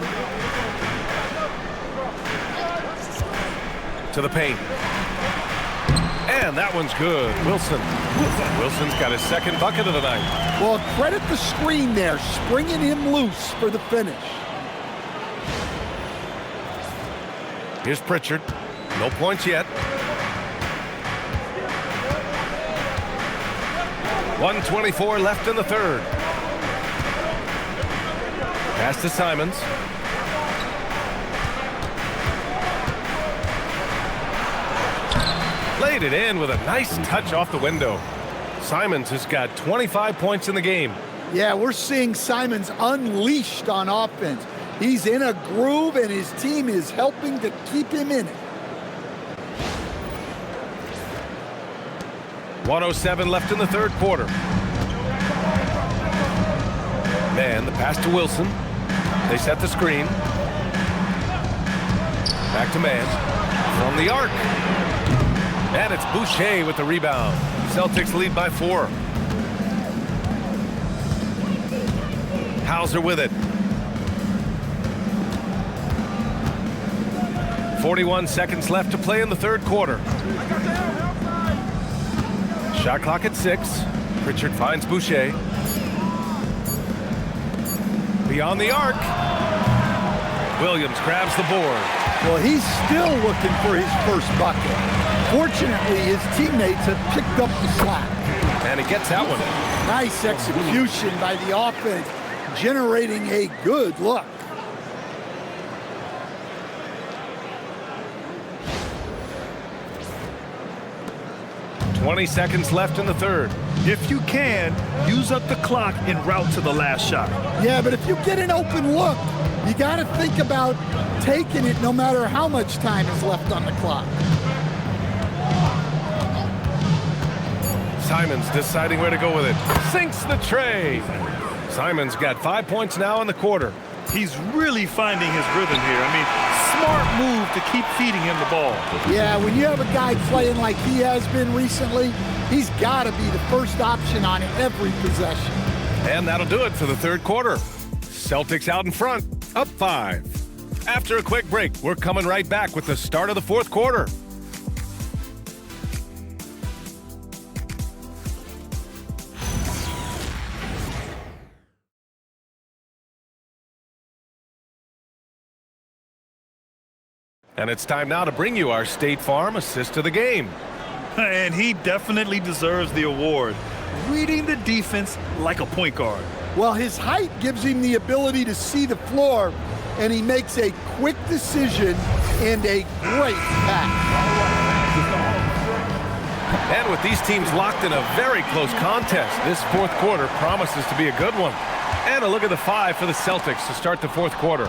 To the paint. And that one's good. Wilson's got his second bucket of the night. Well, credit the screen there, springing him loose for the finish. Here's Pritchard. No points yet. 1:24 left in the third. Pass to Simons. Laid it in with a nice touch off the window. Simons has got 25 points in the game. Yeah, we're seeing Simons unleashed on offense. He's in a groove, and his team is helping to keep him in it. 1:07 left in the third quarter. Man, the pass to Wilson. They set the screen. Back to man. From the arc. And it's Boucher with the rebound. Celtics lead by 4. Hauser with it. 41 seconds left to play in the third quarter. Shot clock at 6. Pritchard finds Boucher. Beyond the arc. Williams grabs the board. Well, he's still looking for his first bucket. Fortunately, his teammates have picked up the slack. And he gets that one. Nice execution by the offense, generating a good look. .20 seconds left in the third. If you can, use up the clock en route to the last shot. Yeah, but if you get an open look, you got to think about taking it no matter how much time is left on the clock. Simons deciding where to go with it. Sinks the tray. Simons got 5 points now in the quarter. He's really finding his rhythm here. I mean, smart move to keep feeding him the ball. Yeah, when you have a guy playing like he has been recently, he's got to be the first option on every possession. And that'll do it for the third quarter. Celtics out in front, up 5. After a quick break, we're coming right back with the start of the fourth quarter. And it's time now to bring you our State Farm assist of the game. And he definitely deserves the award. Reading the defense like a point guard. Well, his height gives him the ability to see the floor, and he makes a quick decision and a great pass. And with these teams locked in a very close contest, this fourth quarter promises to be a good one. And a look at the 5 for the Celtics to start the fourth quarter.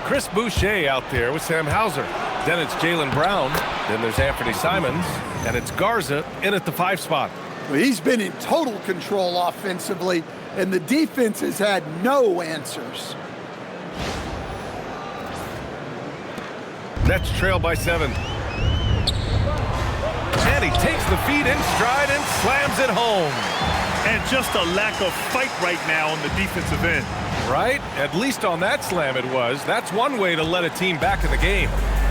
Chris Boucher out there with Sam Hauser. Then it's Jaylen Brown. Then there's Anfernee Simons. And it's Garza in at the 5 spot. Well, he's been in total control offensively, and the defense has had no answers. Nets trail by 7. And he takes the feed in stride and slams it home. And just a lack of fight right now on the defensive end. Right? At least on that slam it was. That's one way to let a team back in the game.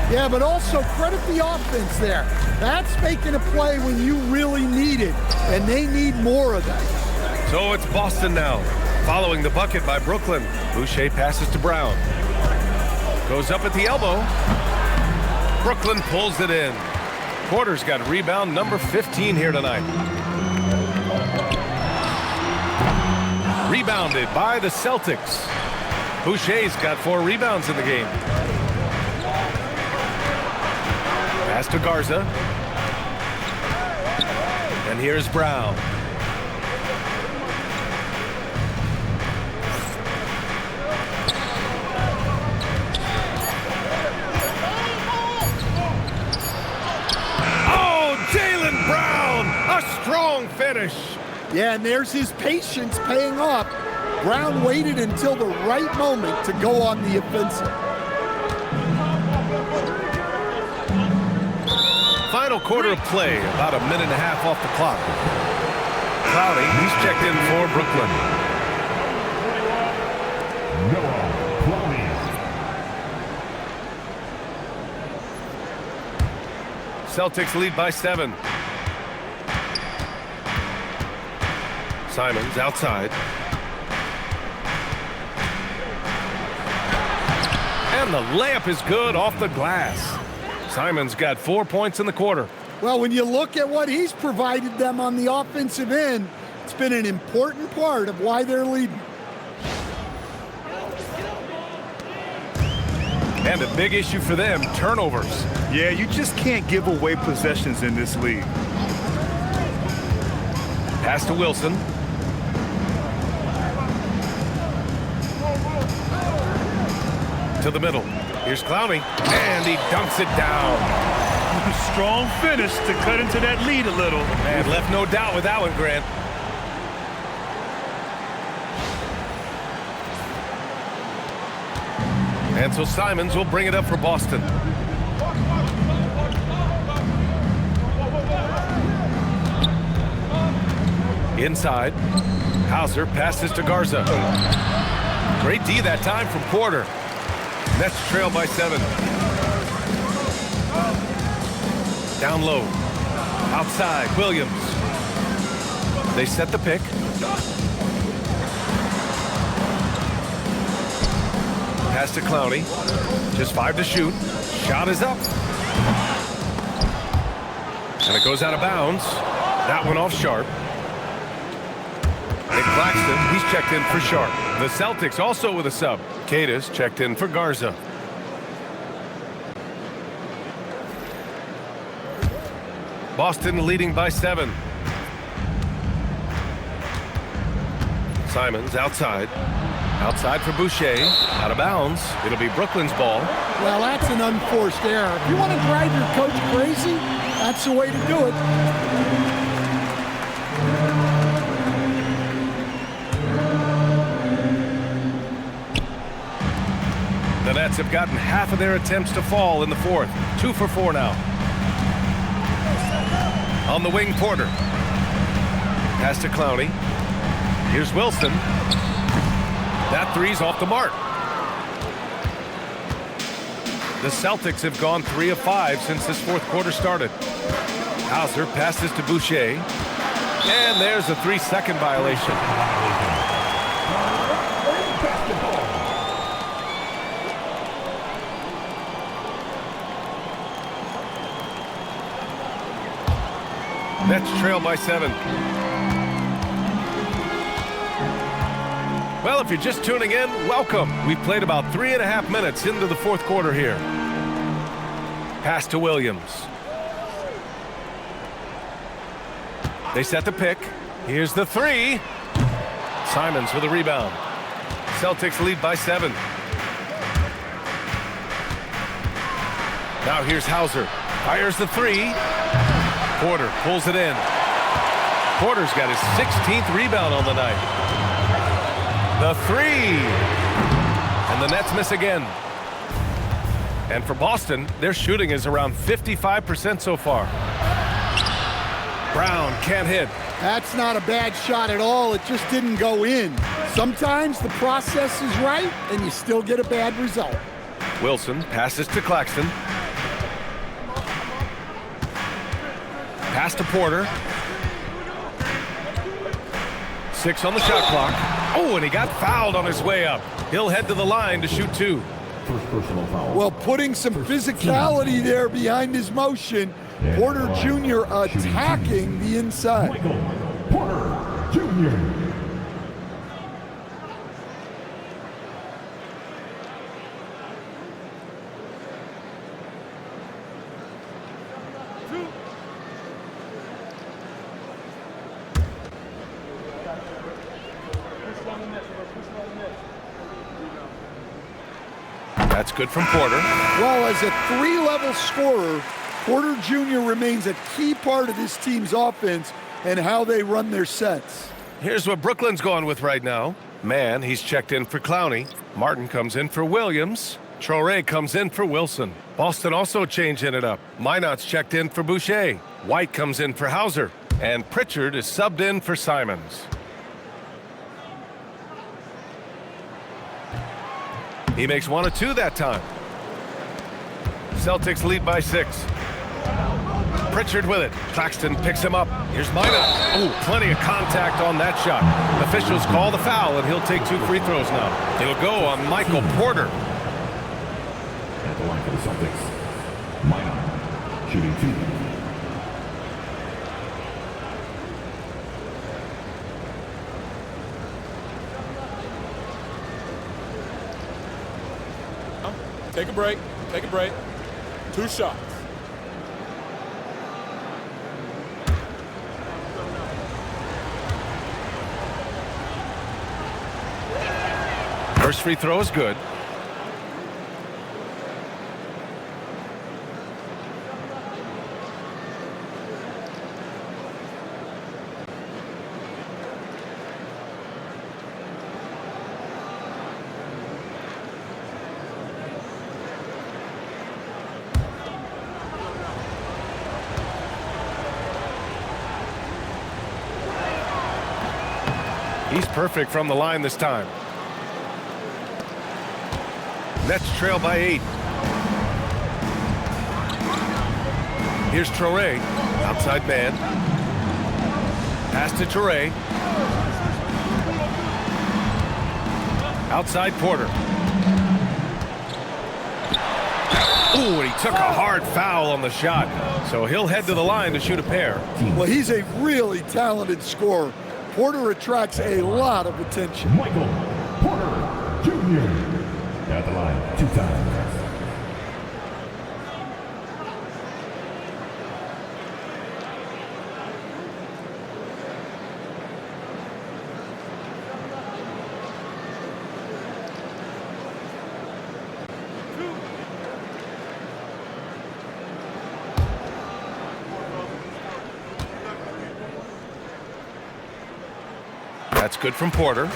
Yeah, but also credit the offense there. That's making a play when you really need it, and they need more of that. So it's Boston now, following the bucket by Brooklyn. Boucher passes to Brown. Goes up at the elbow. Brooklyn pulls it in. Porter's got rebound number 15 here tonight. Rebounded by the Celtics. Boucher's got 4 rebounds in the game. Pass to Garza. And here's Brown. Oh, Jaylen Brown! A strong finish. Yeah, and there's his patience paying off. Brown waited until the right moment to go on the offensive. Final quarter of play, about a minute and a half off the clock. Cloudy, he's checked in for Brooklyn. Celtics lead by 7. Simons outside. And the layup is good off the glass. Simons got 4 points in the quarter. Well, when you look at what he's provided them on the offensive end, it's been an important part of why they're leading. And a big issue for them, turnovers. Yeah, you just can't give away possessions in this league. Pass to Wilson. To the middle. Here's Clowney, and he dunks it down. Strong finish to cut into that lead a little. And left no doubt with that one, Grant. And so Simons will bring it up for Boston. Inside. Hauser passes to Garza. Great D that time from Porter. Nets trail by 7. Down low. Outside, Williams. They set the pick. Pass to Clowney. Just 5 to shoot. Shot is up. And it goes out of bounds. That one off Sharp. Nick Claxton, he's checked in for Sharp. The Celtics also with a sub. Queta's checked in for Garza. Boston leading by 7. Simons outside. Outside for Boucher. Out of bounds. It'll be Brooklyn's ball. Well, that's an unforced error. If you want to drive your coach crazy, that's the way to do it. The Nets have gotten half of their attempts to fall in the fourth. 2 for 4 now. On the wing, Porter. Pass to Clowney. Here's Wilson. That three's off the mark. The Celtics have gone 3 of 5 since this fourth quarter started. Hauser passes to Boucher. And there's a 3-second violation. Nets trail by 7. Well, if you're just tuning in, welcome. We've played about 3.5 minutes into the fourth quarter here. Pass to Williams. They set the pick. Here's the 3. Simons with a rebound. Celtics lead by 7. Now here's Hauser. Fires the 3. Porter pulls it in. Porter's got his 16th rebound on the night. The 3. And the Nets miss again. And for Boston, their shooting is around 55% so far. Brown can't hit. That's not a bad shot at all. It just didn't go in. Sometimes the process is right, and you still get a bad result. Wilson passes to Claxton. Pass to Porter. 6 on the shot clock. Oh, and he got fouled on his way up. He'll head to the line to shoot 2. First personal foul. Well, putting some physicality there behind his motion. Porter Jr. attacking the inside. Michael Porter Jr. That's good from Porter. Well, as a 3-level scorer, Porter Jr. remains a key part of this team's offense and how they run their sets. Here's what Brooklyn's going with right now. Man, he's checked in for Clowney. Martin comes in for Williams. Traoré comes in for Wilson. Boston also changing it up. Minot's checked in for Boucher. White comes in for Hauser. And Pritchard is subbed in for Simons. He makes 1 of 2 that time. Celtics lead by 6. Pritchard with it. Claxton picks him up. Here's Minot. Oh, plenty of contact on that shot. Officials call the foul, and he'll take 2 free throws now. He'll go on Michael Porter. At the line for the Celtics, Minot shooting 2. Take a break. Take a break. 2 shots. First free throw is good. He's perfect from the line this time. Nets trail by 8. Here's Traoré, outside man. Pass to Traoré. Outside Porter. Ooh, and he took a hard foul on the shot. So he'll head to the line to shoot a pair. Well, he's a really talented scorer. Porter attracts a lot of attention. Michael Porter Jr. At the line 2 times. That's good from Porter.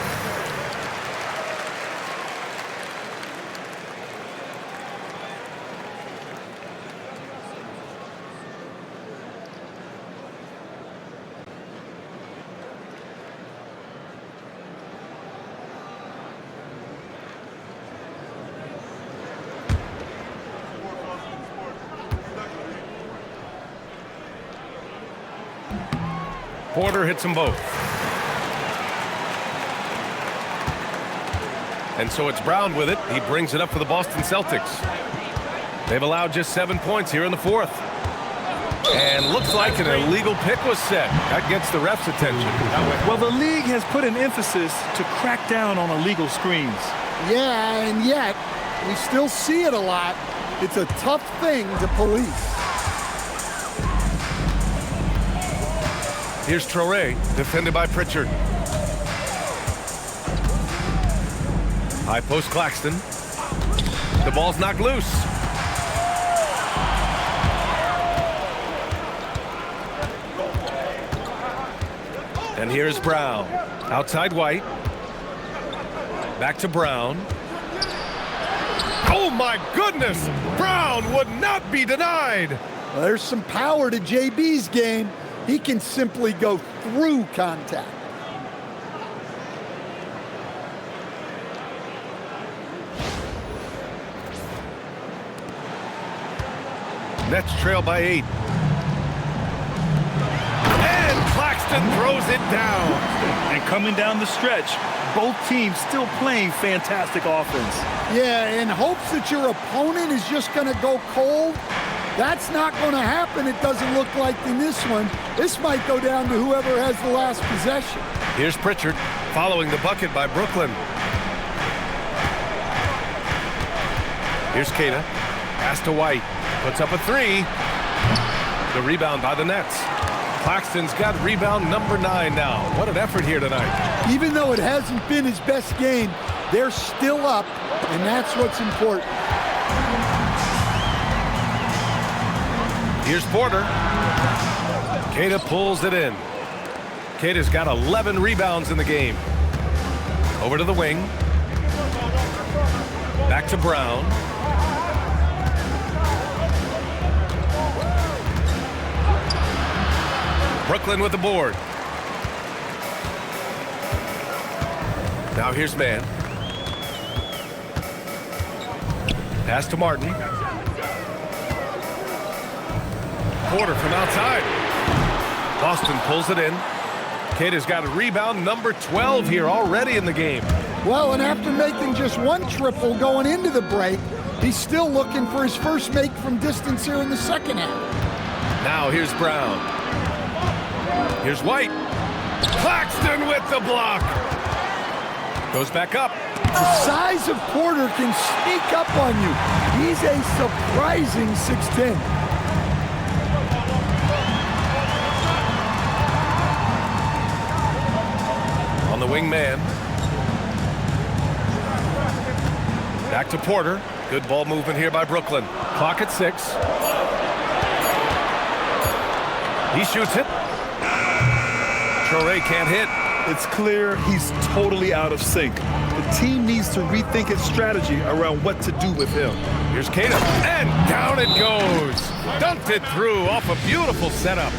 Porter hits them both. And so it's Brown with it. He brings it up for the Boston Celtics. They've allowed just 7 points here in the fourth. And looks like an illegal pick was set. That gets the ref's attention. Well, the league has put an emphasis to crack down on illegal screens. Yeah, and yet we still see it a lot. It's a tough thing to police. Here's Traore, defended by Pritchard. High post Claxton. The ball's knocked loose. And here's Brown. Outside White. Back to Brown. Oh my goodness! Brown would not be denied. Well, there's some power to JB's game. He can simply go through contact. Nets trail by 8. And Claxton throws it down. And coming down the stretch, both teams still playing fantastic offense. Yeah, in hopes that your opponent is just going to go cold. That's not going to happen, it doesn't look like in this one. This might go down to whoever has the last possession. Here's Pritchard following the bucket by Brooklyn. Here's Queta. Pass to White. Puts up a 3. The rebound by the Nets. Claxton's got rebound number 9 now. What an effort here tonight. Even though it hasn't been his best game, they're still up, and that's what's important. Here's Porter. Queta pulls it in. Queta's got 11 rebounds in the game. Over to the wing. Back to Brown. Brooklyn with the board. Now here's Mann. Pass to Martin. Porter from outside. Boston pulls it in. Queta's got a rebound number 12 here already in the game. Well, and after making just one triple going into the break, he's still looking for his first make from distance here in the second half. Now here's Brown. Here's White. Claxton with the block. Goes back up. The size of Porter can sneak up on you. He's a surprising 6'10". On the wing man. Back to Porter. Good ball movement here by Brooklyn. Clock at 6. He shoots it. Traore can't hit. It's clear he's totally out of sync. The team needs to rethink its strategy around what to do with him. Here's Queta, and down it goes. Dunked it through off a beautiful setup.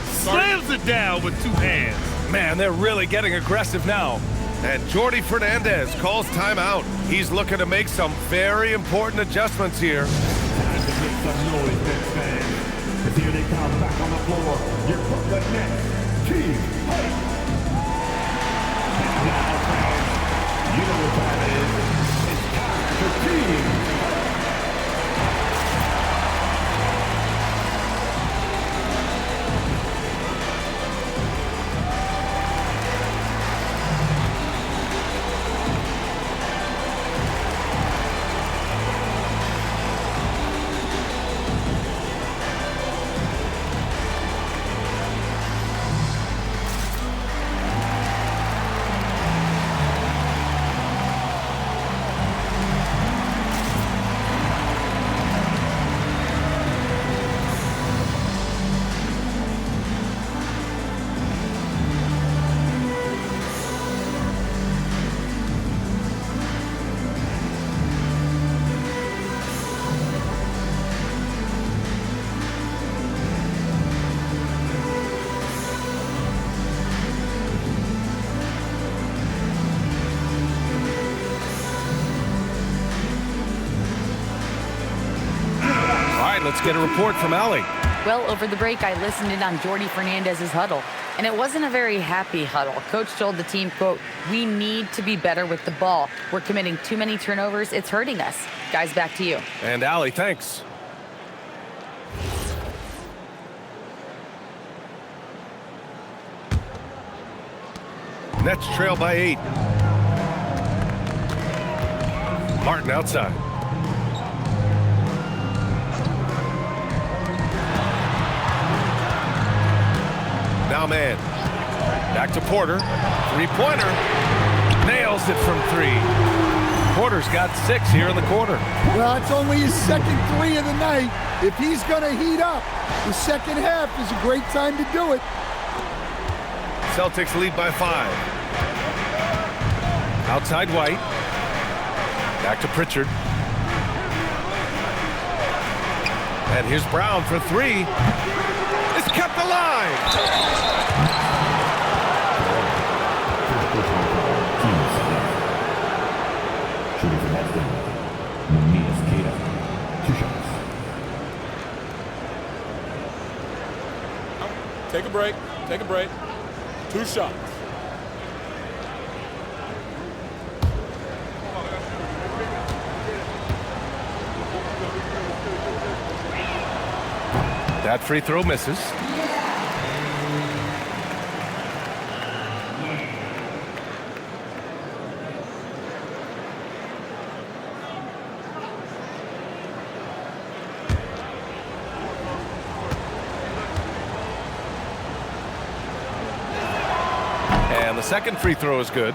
Slams it down with 2 hands. Man, they're really getting aggressive now. And Jordy Fernandez calls timeout. He's looking to make some very important adjustments here. Time to make some noise, Nets fans. As here they come back on the floor. Your Brooklyn Nets team fight. And now, fans, you know what time it is. It's time for team fight. Let's get a report from Allie. Well, over the break, I listened in on Jordy Fernandez's huddle. And it wasn't a very happy huddle. Coach told the team, quote, "We need to be better with the ball. We're committing too many turnovers. It's hurting us." Guys, back to you. And Allie, thanks. Nets trail by 8. Martin outside. Now man. Back to Porter. Three-pointer. Nails it from 3. Porter's got 6 here in the quarter. Well, it's only his second 3 of the night. If he's going to heat up, the second half is a great time to do it. Celtics lead by 5. Outside White. Back to Pritchard. And here's Brown for 3. It's kept alive. Shooting for Boston, Neemias Queta, 2 shots. Take a break. Take a break. 2 shots. That free throw misses. And the second free throw is good.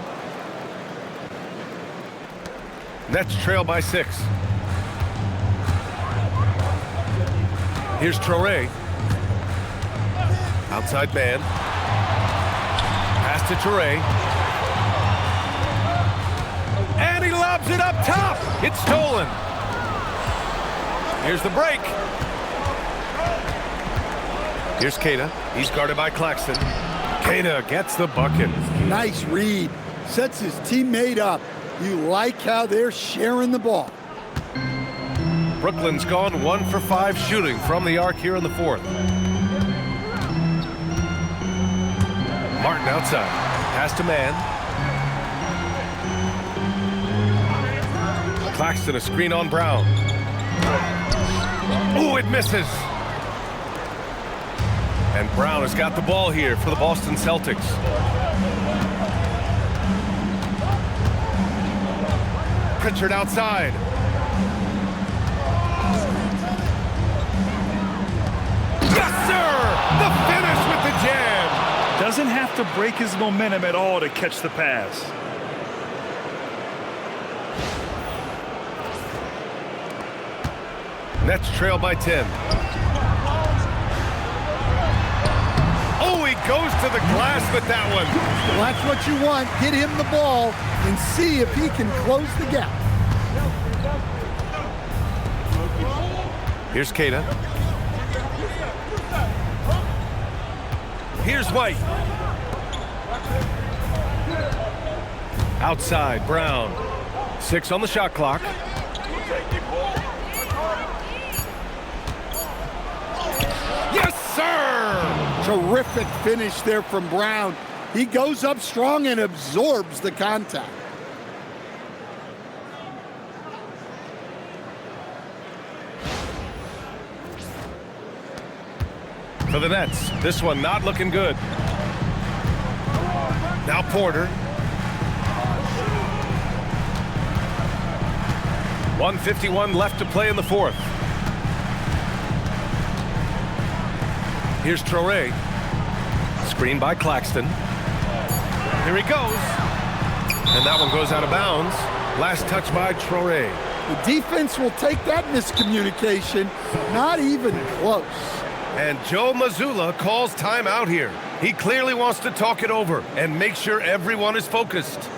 Nets trail by 6. Here's Traore. Outside man. Pass to Traore. And he lobs it up top. It's stolen. Here's the break. Here's Queta. He's guarded by Claxton. Queta gets the bucket. Nice read. Sets his teammate up. You like how they're sharing the ball. Brooklyn's gone 1 for 5 shooting from the arc here in the 4th. Martin outside. Pass to man. Claxton a screen on Brown. Ooh, it misses. And Brown has got the ball here for the Boston Celtics. Pritchard outside. Yes, sir! The finish with the jam. Doesn't have to break his momentum at all to catch the pass. Nets trail by 10. Oh, he goes to the glass with that one. Well, that's what you want. Get him the ball and see if he can close the gap. Here's Queta. Here's White. Outside, Brown. 6 on the shot clock. Yes, sir! Terrific finish there from Brown. He goes up strong and absorbs the contact. For the Nets, this one not looking good. Now Porter. 1:51 left to play in the 4th. Here's Traore. Screen by Claxton. Here he goes. And that one goes out of bounds. Last touch by Traore. The defense will take that miscommunication. Not even close. And Joe Mazzulla calls timeout here. He clearly wants to talk it over and make sure everyone is focused.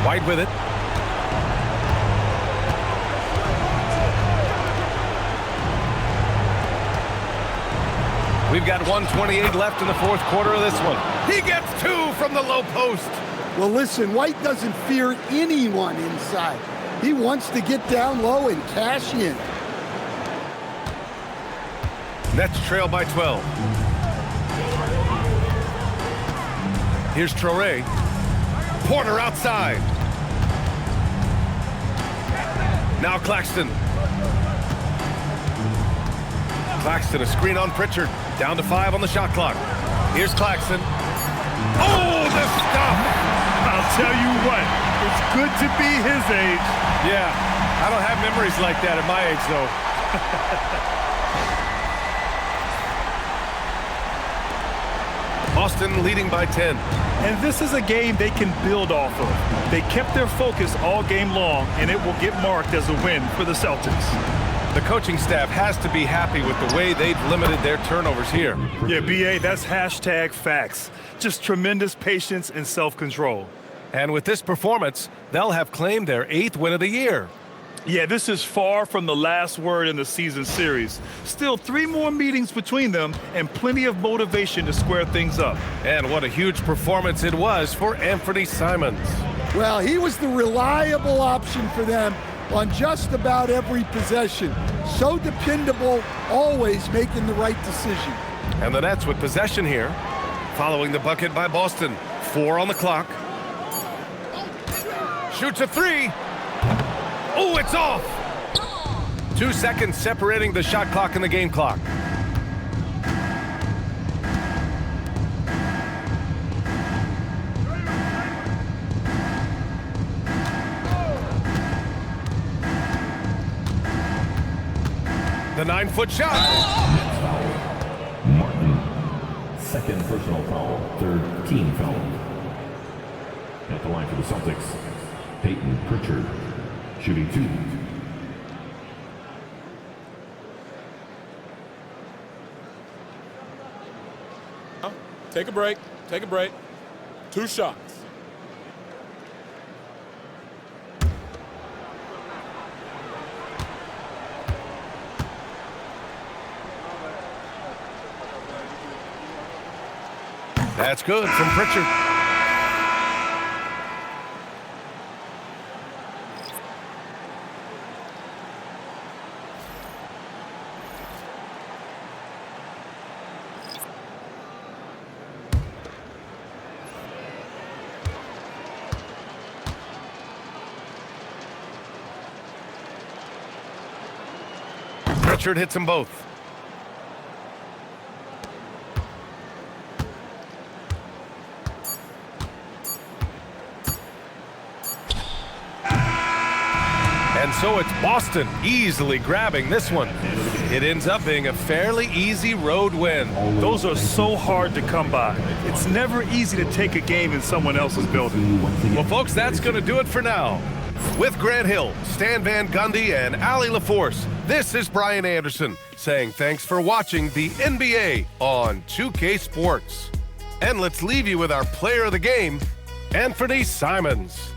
White with it. We've got 1:28 left in the fourth quarter of this one. He gets two from the low post. Well, listen, White doesn't fear anyone inside. He wants to get down low and cash in. Nets trail by 12. Here's Traoré. Porter outside. Now Claxton. Claxton, a screen on Pritchard. Down to 5 on the shot clock. Here's Claxton. Oh, the stuff! I'll tell you what, it's good to be his age. Yeah, I don't have memories like that at my age, though. Boston leading by 10. And this is a game they can build off of. They kept their focus all game long, and it will get marked as a win for the Celtics. The coaching staff has to be happy with the way they've limited their turnovers here. Yeah, BA, that's hashtag facts. Just tremendous patience and self-control. And with this performance, they'll have claimed their 8th win of the year. Yeah, this is far from the last word in the season series. Still 3 more meetings between them and plenty of motivation to square things up. And what a huge performance it was for Anfernee Simons. Well, he was the reliable option for them on just about every possession. So dependable, always making the right decision. And the Nets with possession here, following the bucket by Boston. 4 on the clock. Shoots a 3. Oh, it's off! 2 seconds separating the shot clock and the game clock. The 9-foot shot. Martin, second personal foul, third team foul. At the line for the Celtics, Tatum Pritchard, shooting 2. Take a break. Take a break. 2 shots. That's good from Pritchard. Pritchard hits them both. And so it's Boston easily grabbing this one. It ends up being a fairly easy road win. Those are so hard to come by. It's never easy to take a game in someone else's building. Well, folks, that's going to do it for now. With Grant Hill, Stan Van Gundy, and Allie LaForce, this is Brian Anderson saying thanks for watching the NBA on 2K Sports. And let's leave you with our player of the game, Anfernee Simons.